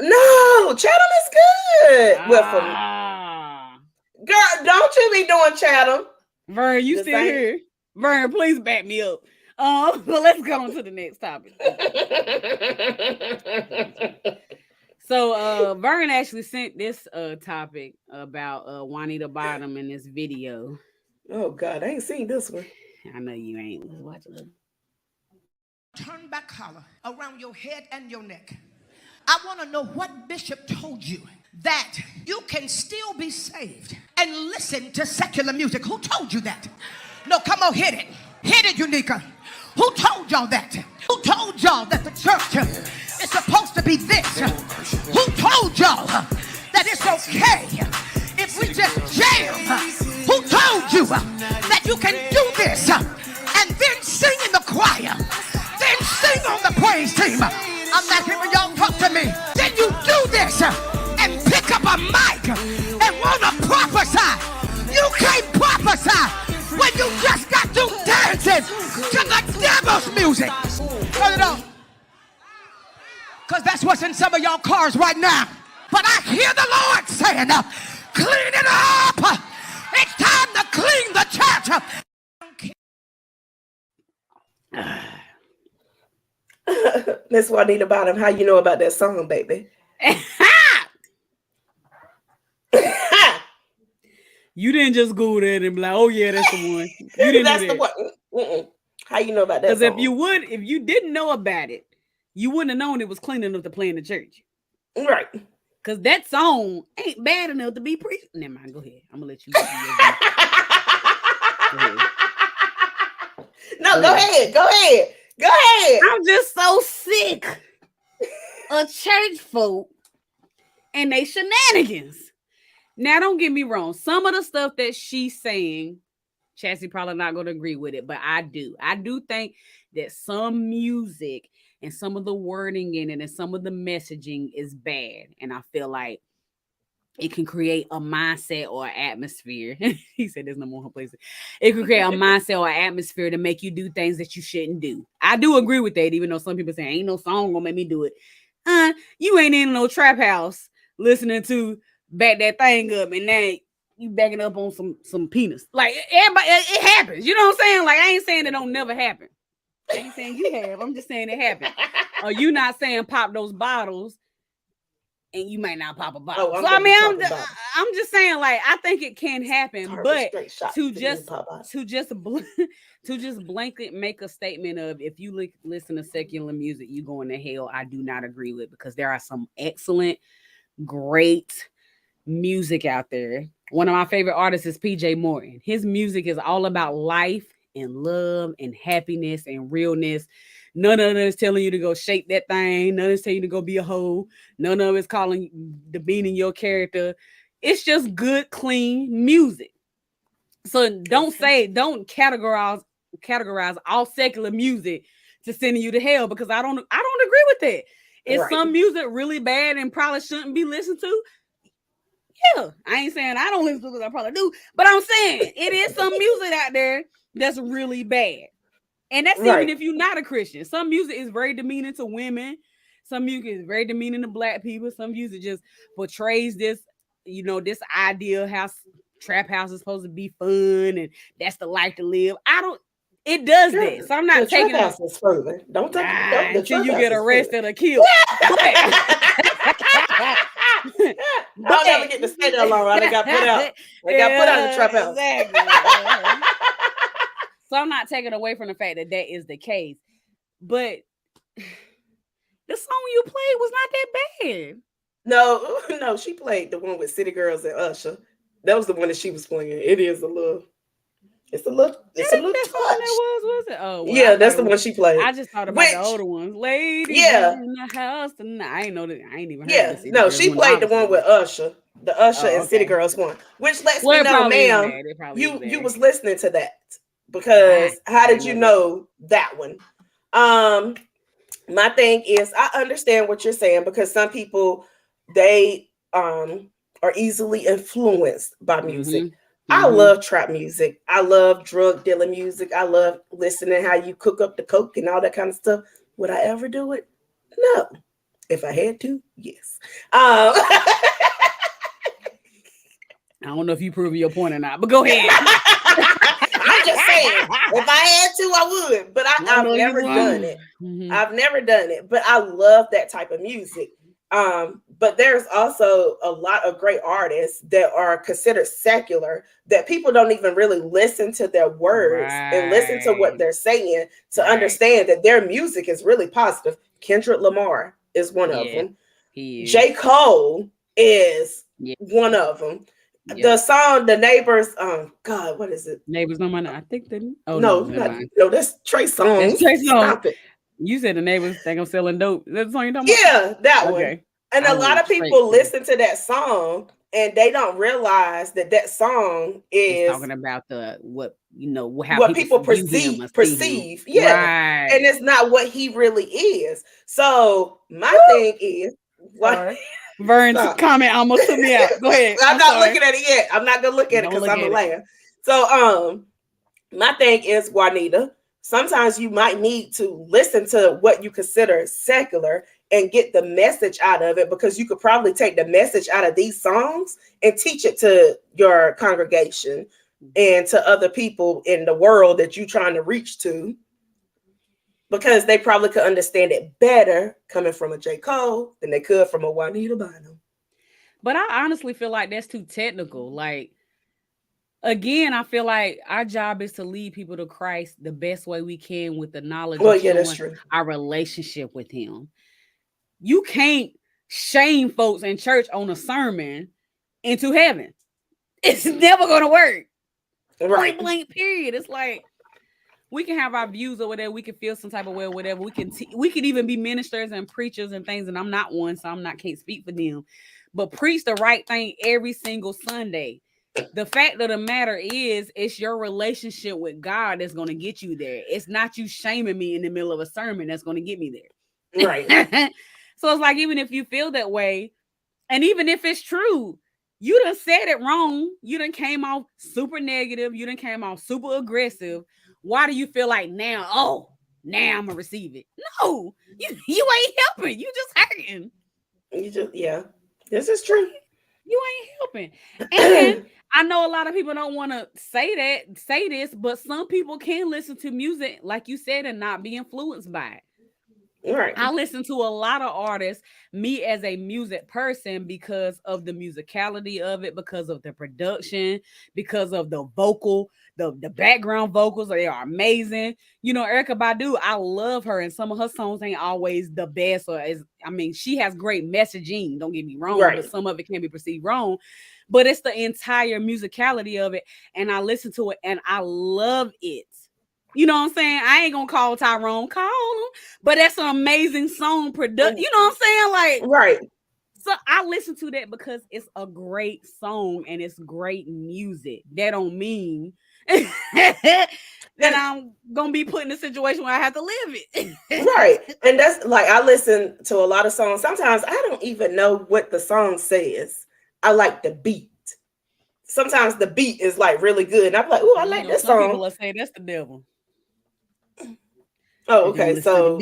No, Chatham is good. Girl, don't you be doing Chatham. Vern, you still here? Vern, please back me up. But let's go on to the next topic. So Vern actually sent this topic about Juanita Bottom in this video. Oh God, I ain't seen this one. I know you ain't. Let's watch it. Turn back collar around your head and your neck. I want to know what Bishop told you that you can still be saved and listen to secular music. Who told you that? No, come on, hit it. Hit it, Unica. Who told y'all that? Who told y'all that the church is supposed to be this? Who told y'all that it's okay if we just jam? Who told you you can do this and then sing in the choir, then sing on the praise team. I'm not hearing y'all talk to me. Then you do this and pick up a mic and want to prophesy. You can't prophesy when you just got to dancing to the devil's music. Turn it on. Because that's what's in some of y'all cars right now. But I hear the Lord saying, clean it up. It's time to clean the church. Miss Juanita Bottom, how you know about that song, baby? You didn't just go there and be like, "Oh yeah, that's the one." You didn't. That's do the that. one. How you know about that? Because if you didn't know about it, you wouldn't have known it was clean enough to play in the church, right? Because that song ain't bad enough to be preached. Never mind. Go ahead. I'm gonna let you. No, go ahead. Go ahead. Go ahead. I'm just so sick of church folk and they shenanigans. Now, don't get me wrong. Some of the stuff that she's saying, Chassie probably not going to agree with it, but I do. I do think that some music and some of the wording in it and some of the messaging is bad. And I feel like it can create a mindset or an atmosphere. He said there's no more places. It can create a mindset or atmosphere to make you do things that you shouldn't do. I do agree with that, even though some people say ain't no song gonna make me do it. You ain't in no trap house listening to back that thing up and now you backing up on some penis. Like everybody, it happens. You know what I'm saying? Like I ain't saying it don't never happen. I ain't saying you have. I'm just saying it happened. Or you not saying pop those bottles and you might not pop a bottle. So I mean, I'm just saying, like, I think it can happen, but to just blanket make a statement of if you listen to secular music, you going to hell. I do not agree with, because there are some excellent, great music out there. One of my favorite artists is PJ Morton. His music is all about life and love and happiness and realness. None of it is telling you to go shape that thing. None of it is telling you to go be a hoe. None of it is calling demeaning your character. It's just good, clean music. So don't categorize all secular music to sending you to hell, because I don't agree with that. Is some music really bad and probably shouldn't be listened to? Yeah, I ain't saying I don't listen to it, because I probably do, but I'm saying it is some music out there that's really bad. And that's even if you're not a Christian. Some music is very demeaning to women. Some music is very demeaning to black people. Some music just portrays this, this idea of how trap house is supposed to be fun and that's the life to live. It does that. So I'm not taking trap house is further. Don't take it until you get arrested or killed. I'll never get to stay that long. I got put out. I got put out of the trap house. Exactly. So I'm not taking away from the fact that is the case, but the song you played was not that bad. No, she played the one with City Girls and Usher. That was the one that she was playing. It's a little touch. Was it? Oh, well, yeah, that's the one she played. I just thought about the older ones. Ladies in the house tonight. I ain't know that. I ain't even heard of no, she played the one with Usher. The Usher and City Girls one. Which lets me know, ma'am, you was listening to that. Because how did you know that one? My thing is, I understand what you're saying, because some people, they are easily influenced by music. Mm-hmm. I love trap music. I love drug dealing music. I love listening how you cook up the coke and all that kind of stuff. Would I ever do it? No. If I had to, yes. I don't know if you proving your point or not, but go ahead. I'm just saying, if I had to, I would, but I've never done it. Mm-hmm. I've never done it, but I love that type of music. But there's also a lot of great artists that are considered secular that people don't even really listen to their words and listen to what they're saying to understand that their music is really positive. Kendrick Lamar is one of them. J. Cole is one of them. Yep. The song, The Neighbors, God, what is it? Neighbors No Money. I think they no, that's Trey Songz. That's Trey Songz. Stop it. You said The Neighbors think I'm selling dope. Is that the song you're talking about? Yeah, that one. And a lot of people listen to that song and they don't realize that song It's is talking about how what people people view him or see him. perceive. Yeah. Right. And it's not what he really is. So my thing is, what? Vern's Stop. comment almost took me out. Go ahead. I'm not sorry. looking at it yet. I'm not gonna look at it Don't because look I'm at gonna it. laugh. So my thing is, Juanita, sometimes you might need to listen to what you consider secular and get the message out of it, because you could probably take the message out of these songs and teach it to your congregation and to other people in the world that you're trying to reach to, because they probably could understand it better coming from a J. Cole than they could from a Juanita Bynum. But I honestly feel like that's too technical. Like, again, I feel like our job is to lead people to Christ the best way we can with the knowledge of that's showing true. our relationship with him. You can't shame folks in church on a sermon into heaven. It's never going to work. Right. Point blank, period. It's like, we can have our views or whatever. We can feel some type of way or whatever. We can even be ministers and preachers and things. And I'm not one, so can't speak for them. But preach the right thing every single Sunday. The fact of the matter is, it's your relationship with God that's going to get you there. It's not you shaming me in the middle of a sermon that's going to get me there. Right. So it's like, even if you feel that way, and even if it's true, you done said it wrong. You done came off super negative. You done came off super aggressive. Why do you feel like now I'm going to receive it? No, you ain't helping. You just hurting. This is true. You ain't helping. And I know a lot of people don't want to say this, but some people can listen to music, like you said, and not be influenced by it. Right. I listen to a lot of artists, me as a music person, because of the musicality of it, because of the production, because of the vocal, the background vocals. They are amazing. Erykah Badu, I love her, and some of her songs ain't always the best, she has great messaging, don't get me wrong, right. But some of it can be perceived wrong. But it's the entire musicality of it, and I listen to it and I love it. You know what I'm saying? I ain't gonna call Tyrone, call him, but that's an amazing song production. You know what I'm saying? Like, right. So I listen to that because it's a great song and it's great music. That don't mean that I'm gonna be put in a situation where I have to live it. Right. And that's like, I listen to a lot of songs. Sometimes I don't even know what the song says. I like the beat. Sometimes the beat is like really good. And I'm like, oh, I like this some song. People will say that's the devil. Oh, okay. So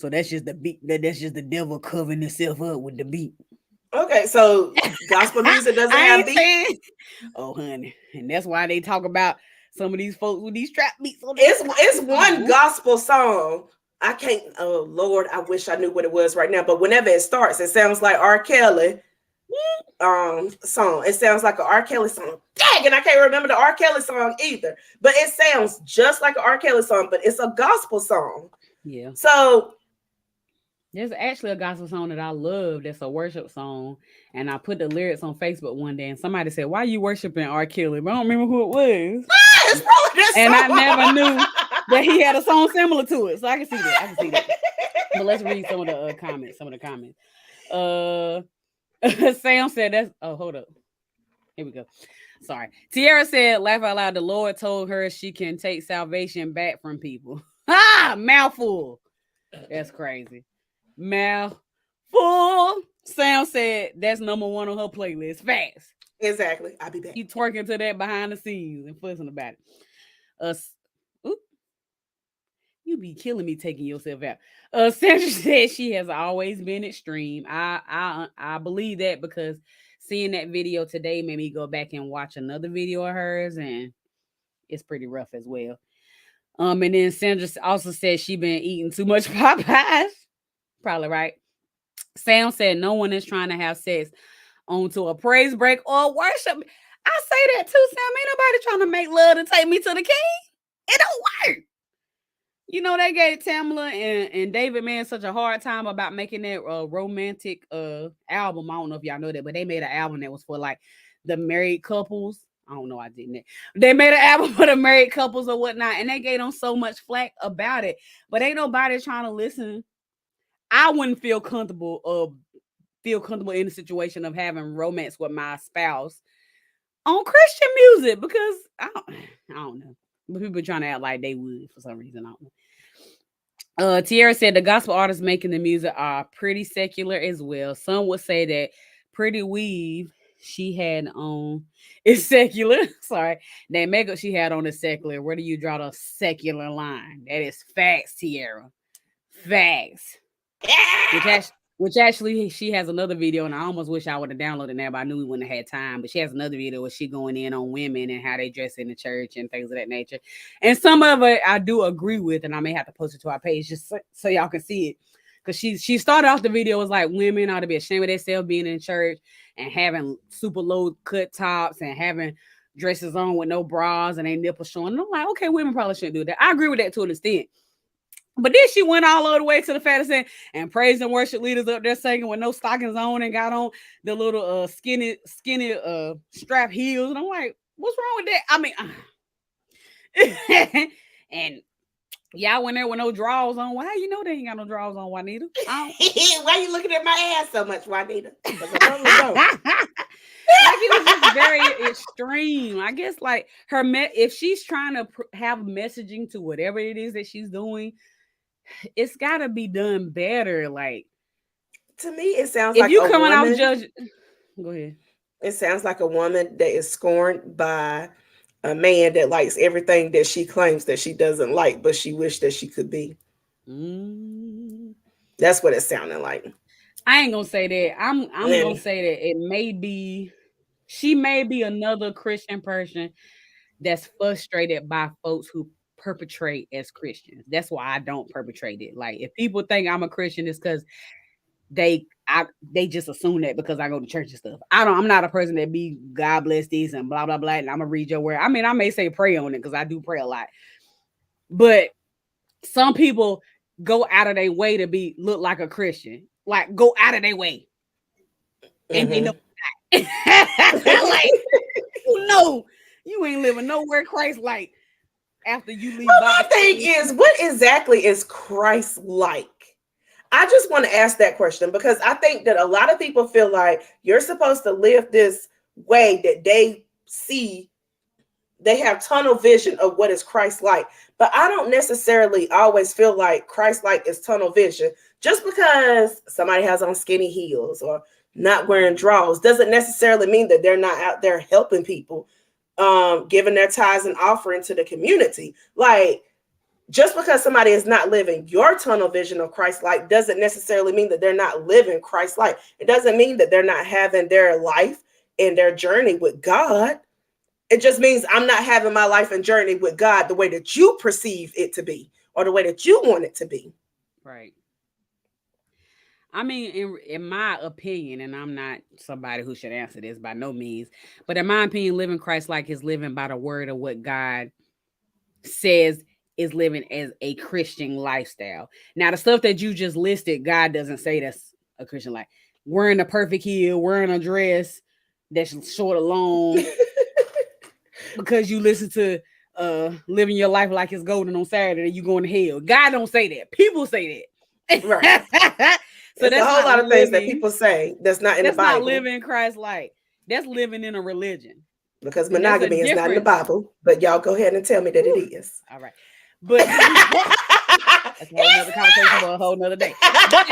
that's just the beat. That's just the devil covering himself up with the beat. Okay, so gospel music doesn't have beat. Oh, honey, and that's why they talk about some of these folks with these trap beats. It's one gospel song. I can't. Oh Lord, I wish I knew what it was right now. But whenever it starts, it sounds like R. Kelly song. It sounds like an R. Kelly song. Dang, and I can't remember the R. Kelly song either. But it sounds just like an R. Kelly song, but it's a gospel song. Yeah. So there's actually a gospel song that I love that's a worship song. And I put the lyrics on Facebook one day and somebody said, "Why are you worshiping R. Kelly?" But I don't remember who it was. It's probably this and song. I never knew that he had a song similar to it. So I can see that. But let's read some of the comments. Sam said that's hold up. Here we go. Sorry. Tiara said, laugh out loud, the Lord told her she can take salvation back from people. Mouthful. That's crazy. Mouthful. Sam said that's number one on her playlist. Facts. Exactly. I'll be back. You twerking to that behind the scenes and fussing about it. You be killing me taking yourself out. Sandra said she has always been extreme. I believe that because seeing that video today made me go back and watch another video of hers, and it's pretty rough as well. And then Sandra also said she been eating too much Popeyes. Probably right. Sam said no one is trying to have sex onto a praise break or worship. I say that too, Sam. Ain't nobody trying to make love to take me to the king. It don't work. You know, they gave Tamla and David Man such a hard time about making that romantic album. I don't know if y'all know that, but they made an album that was for like the married couples. I don't know, I didn't. They made an album for the married couples or whatnot, and they gave them so much flack about it. But ain't nobody trying to listen. I wouldn't feel comfortable feel comfortable in the situation of having romance with my spouse on Christian music because I don't know. But people trying to act like they would for some reason. I don't know. Tierra said the gospel artists making the music are pretty secular as well. Some would say that Pretty Weave she had on is secular. Sorry. That makeup she had on is secular. Where do you draw the secular line? That is facts, Tierra. Facts. Which actually she has another video, and I almost wish I would have downloaded that, but I knew we wouldn't have had time. But she has another video where she going in on women and how they dress in the church and things of that nature. And some of it I do agree with, and I may have to post it to our page just so y'all can see it. Because she started off the video was like women ought to be ashamed of themselves being in church and having super low cut tops and having dresses on with no bras and they nipples showing. And I'm like, okay, women probably shouldn't do that. I agree with that to an extent. But then she went all the way to the fact of and praise and worship leaders up there singing with no stockings on and got on the little skinny strap heels. And I'm like, what's wrong with that? I mean, and y'all went there with no drawers on. Why you know they ain't got no drawers on, Juanita? Why you looking at my ass so much, Juanita? Like it was just very extreme. I guess like her if she's trying to have messaging to whatever it is that she's doing, it's got to be done better. Like to me, it sounds if like you a coming woman, out judge. Go ahead. It sounds like a woman that is scorned by a man that likes everything that she claims that she doesn't like, but she wished that she could be. That's what it's sounding like. I ain't gonna say that. I'm gonna say that it may be. She may be another Christian person that's frustrated by folks who perpetrate as Christians. That's why I don't perpetrate it. Like if people think I'm a Christian, it's because they just assume that because I go to church and stuff. I'm not a person that be God bless these and blah blah blah. And I'm gonna read your word. I mean, I may say pray on it because I do pray a lot, but some people go out of their way to look like a Christian. Like go out of their way, and they know. Like, no, you ain't living nowhere Christ like after you leave. Well, my thing is, what exactly is Christ like? I just want to ask that question because I think that a lot of people feel like you're supposed to live this way that they see. They have tunnel vision of what is Christ like, but I don't necessarily always feel like Christ like is tunnel vision. Just because somebody has on skinny heels or not wearing drawers doesn't necessarily mean that they're not out there helping people, giving their tithes and offering to the community. Like, just because somebody is not living your tunnel vision of Christ-like doesn't necessarily mean that they're not living Christ-like. It doesn't mean that they're not having their life and their journey with God. It just means I'm not having my life and journey with God the way that you perceive it to be or the way that you want it to be. Right. I mean, in my opinion, and I'm not somebody who should answer this by no means, but in my opinion, living Christ-like is living by the word of what God says is living as a Christian lifestyle. Now, the stuff that you just listed, God doesn't say that's a Christian life. Wearing a perfect heel, wearing a dress that's short or long, because you listen to living your life like it's golden on Saturday, you going to hell. God don't say that. People say that. Right. So that's a whole lot of things that people say that's not in the Bible. That's not living Christ-like. That's living in a religion. Because monogamy is not in the Bible, but y'all go ahead and tell me that it is. All right. But that's a whole nother conversation for a whole nother day. But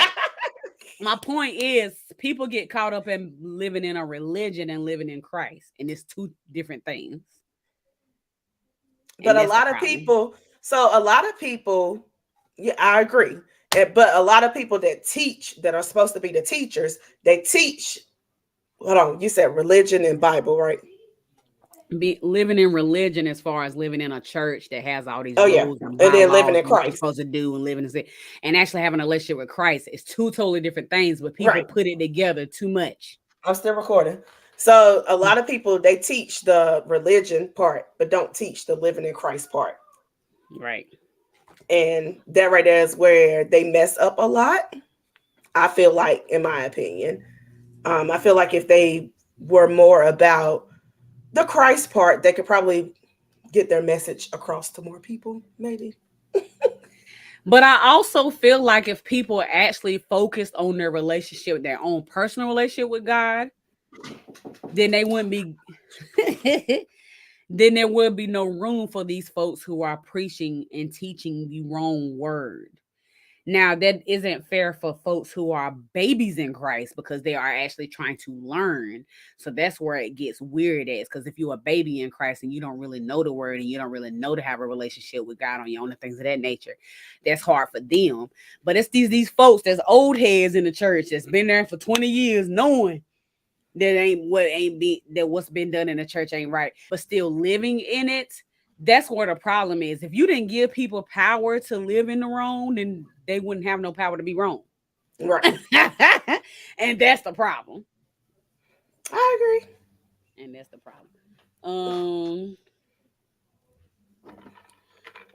my point is people get caught up in living in a religion and living in Christ. And it's two different things. But a lot of people, yeah, I agree. But a lot of people that teach, that are supposed to be the teachers, they teach, hold on, you said religion and Bible, right? Living in religion as far as living in a church that has all these rules and then living in Christ, you're supposed to do and living in, and actually having a relationship with Christ is two totally different things, but people put it together too much. I'm still recording. So a lot of people, they teach the religion part, but don't teach the living in Christ part. Right. And that right there is where they mess up a lot. I feel like, in my opinion, I feel like if they were more about the Christ part, they could probably get their message across to more people, maybe. But I also feel like if people actually focused on their relationship, their own personal relationship with God, then they wouldn't be then there would be no room for these folks who are preaching and teaching the wrong word. Now, that isn't fair for folks who are babies in Christ because they are actually trying to learn. So that's where it gets weird at. Because if you're a baby in Christ and you don't really know the word and you don't really know to have a relationship with God on your own and things of that nature, that's hard for them. But it's these folks that's old heads in the church that's been there for 20 years knowing that what's been done in the church ain't right, but still living in it. That's where the problem is. If you didn't give people power to live in the wrong, then they wouldn't have no power to be wrong. Right. And that's the problem. I agree. And that's the problem.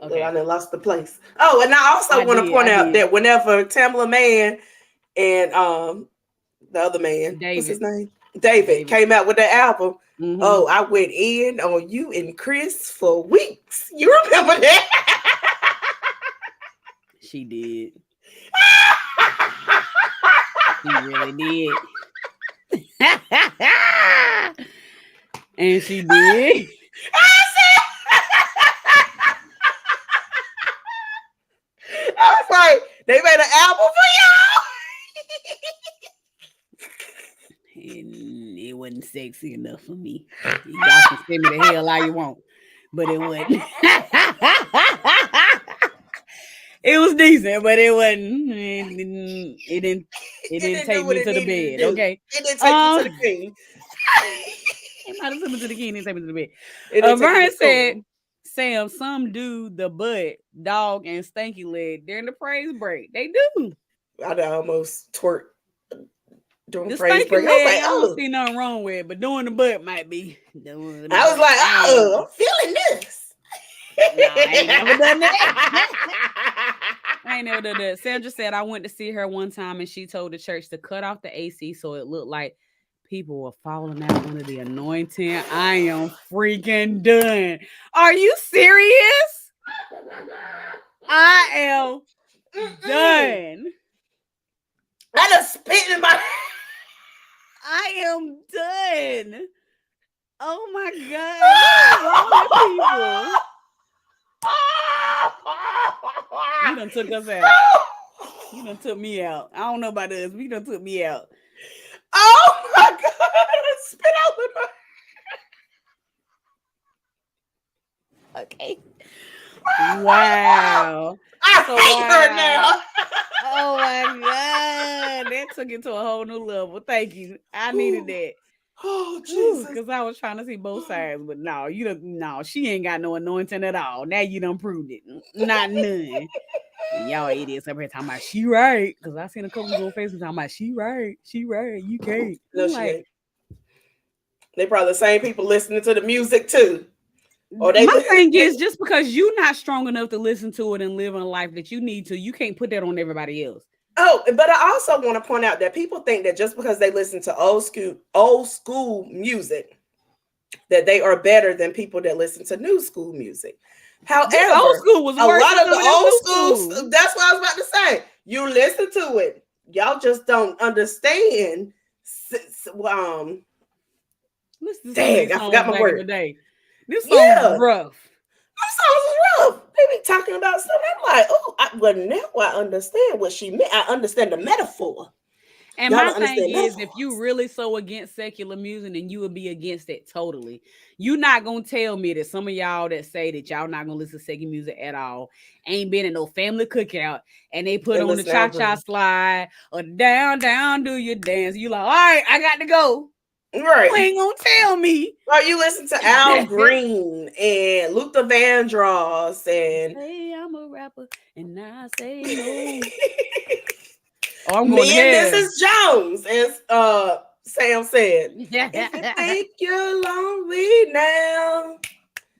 Okay. I done lost the place. Oh, and I also want to point out that whenever Tamla Man and the other man, what's his name? David came out with the album. Mm-hmm. Oh, I went in on you and Chris for weeks. You remember that? She did. She really did. And she did. I was like, they made an album for y'all. And it wasn't sexy enough for me. Y'all can send me the hell all you want, but it wasn't. It was decent, but it wasn't. It didn't take me to the bed. Okay, it didn't take you to the king. It might have took me to the king. It didn't take me to the bed. Vern said, "Sam, some do the butt, dog, and stanky leg during the praise break. They do. I almost twerk." The praise break. I was like, I don't see nothing wrong with it, but doing the butt might be. I was like, I'm feeling this. No, I ain't never done that. I ain't never done that. Sandra said I went to see her one time and she told the church to cut off the AC so it looked like people were falling out under the anointing. I am freaking done. Are you serious? I am done. I just spit in my. I am done. Oh my God. You done took us out. You done took me out. I don't know about us. We done took me out. Oh my God. I spit out with my. Okay. Wow. I hate her now. Oh my God. That took it to a whole new level. Thank you. I needed that. Oh Jesus. Because I was trying to see both sides, but no, she ain't got no anointing at all. Now you done proved it. Not none. And y'all idiots up here talking about she right. Because I seen a couple on Facebook talking about she right. You can't. No, she ain't. They probably the same people listening to the music too. My thing is, just because you're not strong enough to listen to it and live in a life that you need to, you can't put that on everybody else. Oh, but I also want to point out that people think that just because they listen to old school music, that they are better than people that listen to new school music. However, old school was a lot of the old schools. That's what I was about to say. You listen to it, y'all just don't understand. Dang, I forgot my word. This song was rough. This song was rough. They be talking about stuff. I'm like, oh, now I understand what she meant. I understand the metaphor. And my thing is, if you really so against secular music, then you would be against it totally. You're not gonna tell me that some of y'all that say that y'all not gonna listen to secular music at all ain't been in no family cookout and they put on the cha-cha slide or down, do your dance. You like, all right, I got to go. Right. You ain't gonna tell me. Or you listen to Al Green and Luther Vandross and hey, I'm a rapper and I say no. Oh, me and Mrs. Jones, as Sam said. If you think you're lonely now.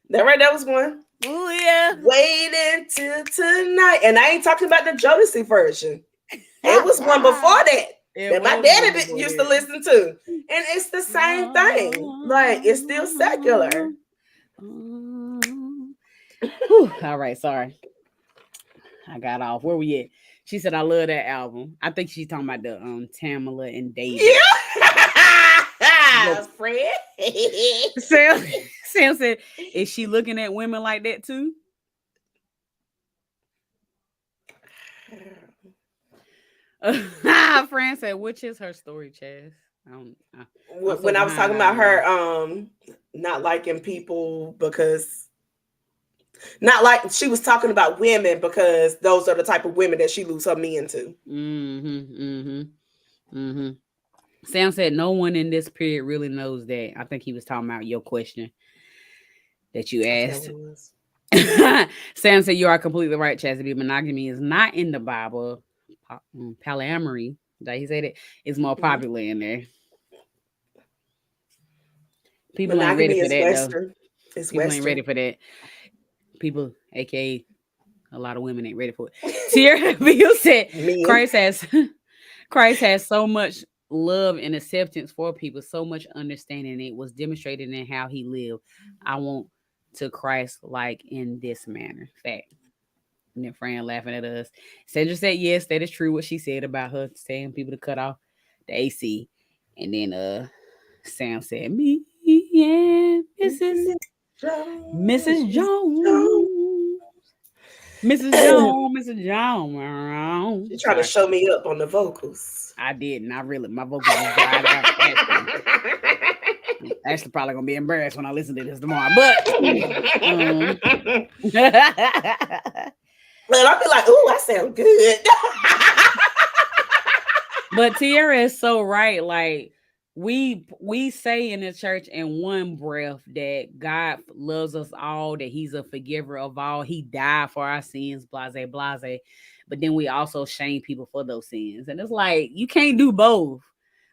That was one. Oh yeah. Wait until tonight. And I ain't talking about the Jodeci version. It was one before that. That my daddy used to listen to. And it's the same thing. Like, it's still secular. Whew, all right, sorry. I got off. Where we at? She said, I love that album. I think she's talking about the Tamala and David. Yeah. Fred. Sam said, is she looking at women like that too? Fran said, which is her story, Chaz? When I was talking about her not liking people because not like she was talking about women because those are the type of women that she lose her men to. Sam said no one in this period really knows that. I think he was talking about your question that you asked. Sam said you are completely right, Chastity. Monogamy is not in the Bible. Polyamory, did he say that? Is more popular in there. People ain't ready for that though. People ain't ready for that. People, aka a lot of women, ain't ready for it. Tierra Bill said Christ has so much love and acceptance for people, so much understanding. It was demonstrated in how he lived. I want to Christ like in this manner. Fact. And then Fran laughing at us. Sandra said yes, that is true what she said about her saying people to cut off the AC. And then Sam said, me, yeah, Mrs. Jones. Mrs. Jones. She tried to show me up on the vocals. I didn't. I really, my vocals just dried out. Actually, probably gonna be embarrassed when I listen to this tomorrow. But man, I'll be like, "Ooh, I sound good." But Tierra is so right. Like we say in the church in one breath that God loves us all, that He's a forgiver of all. He died for our sins, blase, blase. But then we also shame people for those sins, and it's like you can't do both.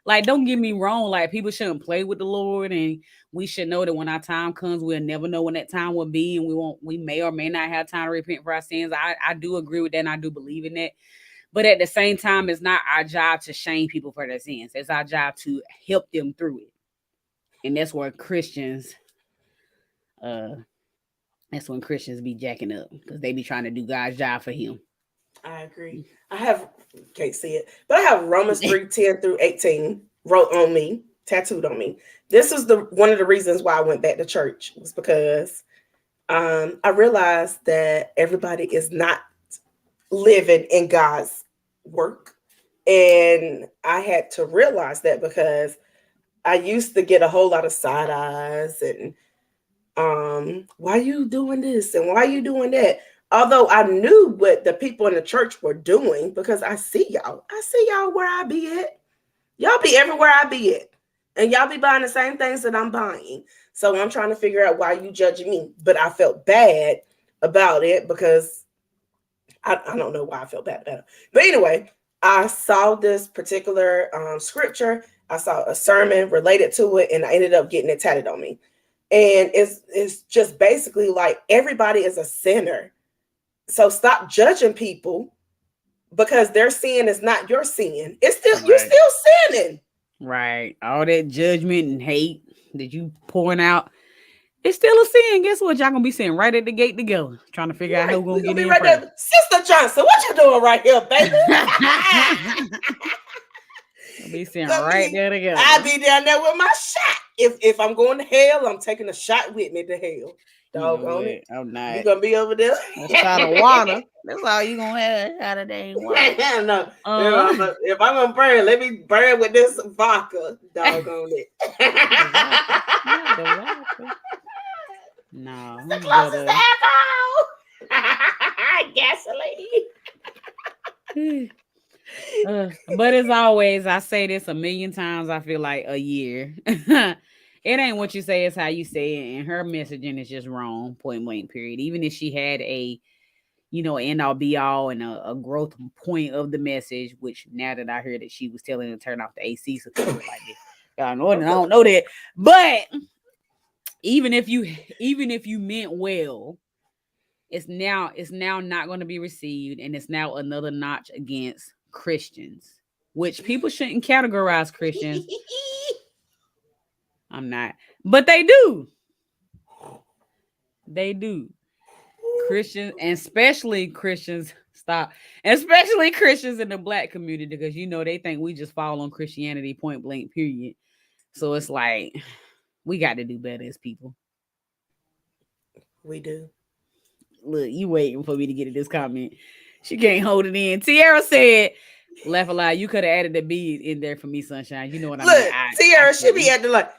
Like, don't get me wrong. Like, people shouldn't play with the Lord, and we should know that when our time comes, we'll never know when that time will be, and we may or may not have time to repent for our sins. I do agree with that, and I do believe in that. But at the same time, it's not our job to shame people for their sins. It's our job to help them through it. And that's where Christians, be jacking up because they be trying to do God's job for Him. I agree. Can't see it, but I have Romans 3:10-18 wrote on me, tattooed on me. This is one of the reasons why I went back to church, was because I realized that everybody is not living in God's work. And I had to realize that because I used to get a whole lot of side eyes and why you doing this and why you doing that? Although I knew what the people in the church were doing, because I see y'all where I be at. Y'all be everywhere I be at. And y'all be buying the same things that I'm buying. So I'm trying to figure out why you judging me. But I felt bad about it because I don't know why I felt bad about it. But anyway, I saw this particular scripture. I saw a sermon related to it, and I ended up getting it tatted on me. And it's just basically like everybody is a sinner. So stop judging people because their sin is not your sin. It's still You're still sinning. Right. All that judgment and hate that you pouring out, it's still a sin. Guess what? Y'all gonna be sitting right at the gate together, trying to figure out who's gonna get in right first. there. Sister Johnson, what you doing right here, baby? Be sitting right there together. I'll be down there with my shot. If I'm going to hell, I'm taking a shot with me to hell. Doggone it. I'm not. You gonna be over there? A shot of water. That's all you gonna have. Out of dang water. No. If I'm gonna burn, let me burn with this vodka. Doggone it. No. The closest to alcohol. Gasoline. But as always, I say this a million times, I feel like a year. It ain't what you say, it's how you say it. And her messaging is just wrong, point blank, period. Even if she had a, end all be all and a growth point of the message, which now that I heard that she was telling her to turn off the AC, so like this. I don't know that. But even if you meant well, it's now not going to be received, and it's now another notch against Christians, which people shouldn't categorize Christians. I'm not, but they do. They do. Christians, and especially Christians Stop. Especially Christians in the black community, because they think we just fall on Christianity point blank, period. So it's like we got to do better as people. We do. Look, you waiting for me to get to this comment. She can't hold it in. Tiara said, laugh a lot. You could have added the B in there for me, Sunshine. You know what I mean? Look, Tiara, she be acting like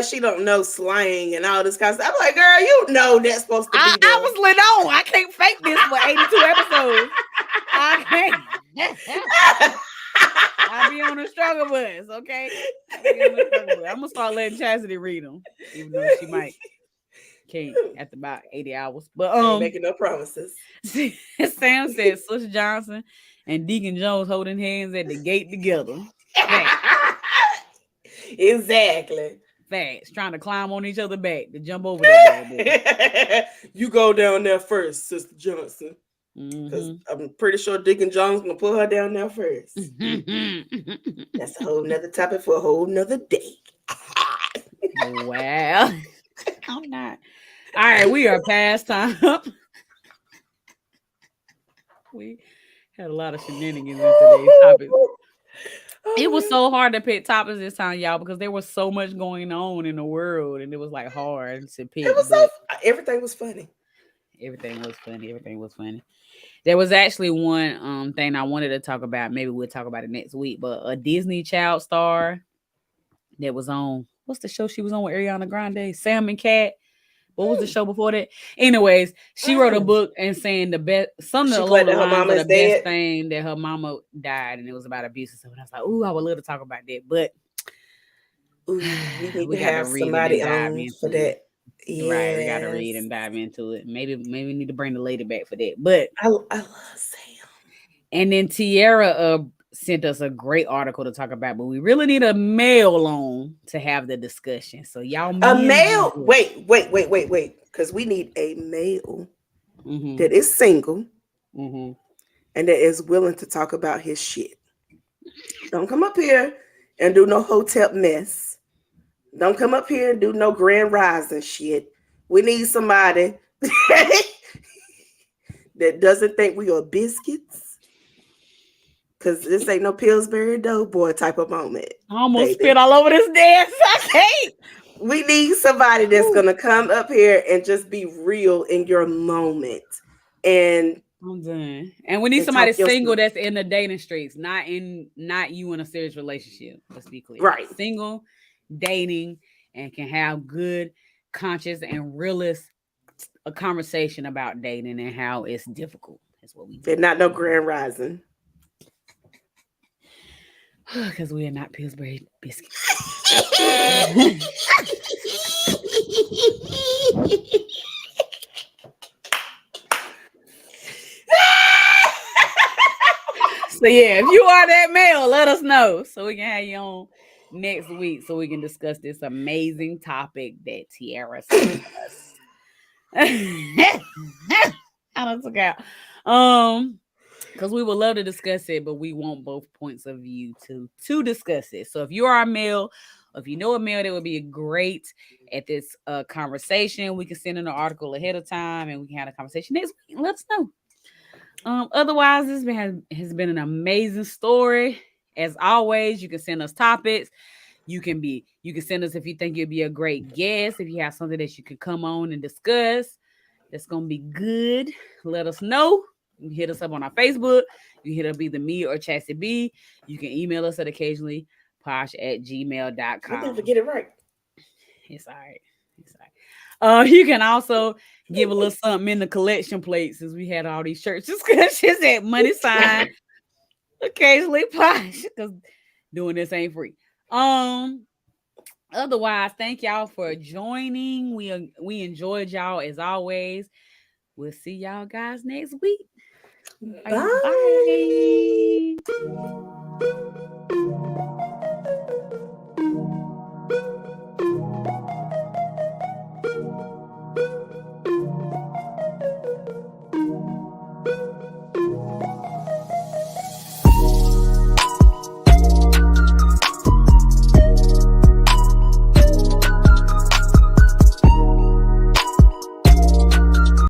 she don't know slang and all this kind of stuff. I'm like, girl, you know that's supposed to be there. I was lit on. I can't fake this for 82 episodes. I can't. I be on the struggle bus, okay? I'm gonna start letting Chastity read them, even though she might can't after about 80 hours. But ain't making no promises. Sam said Sister Johnson and Deacon Jones holding hands at the gate together. Exactly. Facts. Trying to climb on each other back to jump over that. You go down there first, Sister Johnson. Because I'm pretty sure Deacon Jones gonna put her down there first. That's a whole nother topic for a whole nother day. Well, I'm not. All right, we are past time. We had a lot of shenanigans in today's topic. It was so hard to pick topics this time, y'all, because there was so much going on in the world, and it was like hard to pick. Everything was funny. Everything was funny. There was actually one thing I wanted to talk about. Maybe we'll talk about it next week. But a Disney child star that was on, what's the show she was on with Ariana Grande? Sam and Cat. What was the show before that? Anyways, she wrote a book and saying the best, something along the lines of the best thing that her mama died, and it was about abuse and stuff. And I was like, ooh, I would love to talk about that, but we need to have somebody on for that. Yes. Right, we gotta read and dive into it. Maybe we need to bring the lady back for that. But I love Sam. And then Tiara sent us a great article to talk about, but we really need a male on to have the discussion. So y'all, a male. Wait, because we need a male that is single and that is willing to talk about his shit. Don't come up here and do no hotel mess. Don't come up here and do no grand rising shit. We need somebody that doesn't think we are biscuits. Because this ain't no Pillsbury Doughboy type of moment. I almost spit all over this dance. I can't. We need somebody that's going to come up here and just be real in your moment. And I'm done. And we need somebody single that's in the dating streets, not you in a serious relationship. Let's be clear. Right. Single, dating, and can have good, conscious, and realist a conversation about dating and how it's difficult. That's what we do. And not no grand rising. Because we are not Pillsbury biscuits. So yeah, if you are that male, let us know so we can have you on next week so we can discuss this amazing topic that Tiara sent us. I don't took out. Because we would love to discuss it, but we want both points of view to discuss it. So if you are a male, if you know a male that would be great at this conversation, we can send in an article ahead of time and we can have a conversation next week. Let us know. Otherwise, this has been an amazing story. As always, you can send us topics. You can send us if you think you'd be a great guest, if you have something that you could come on and discuss that's gonna be good. Let us know. You can hit us up on our Facebook. You can hit up either me or Chassie B. You can email us at occasionallyposh@gmail.com. Don't forget it right. It's all right. You can also give a little something in the collection plate since we had all these church discussions at money sign occasionally posh because doing this ain't free. Otherwise, thank y'all for joining. We enjoyed y'all as always. We'll see y'all guys next week. Bye. Bye.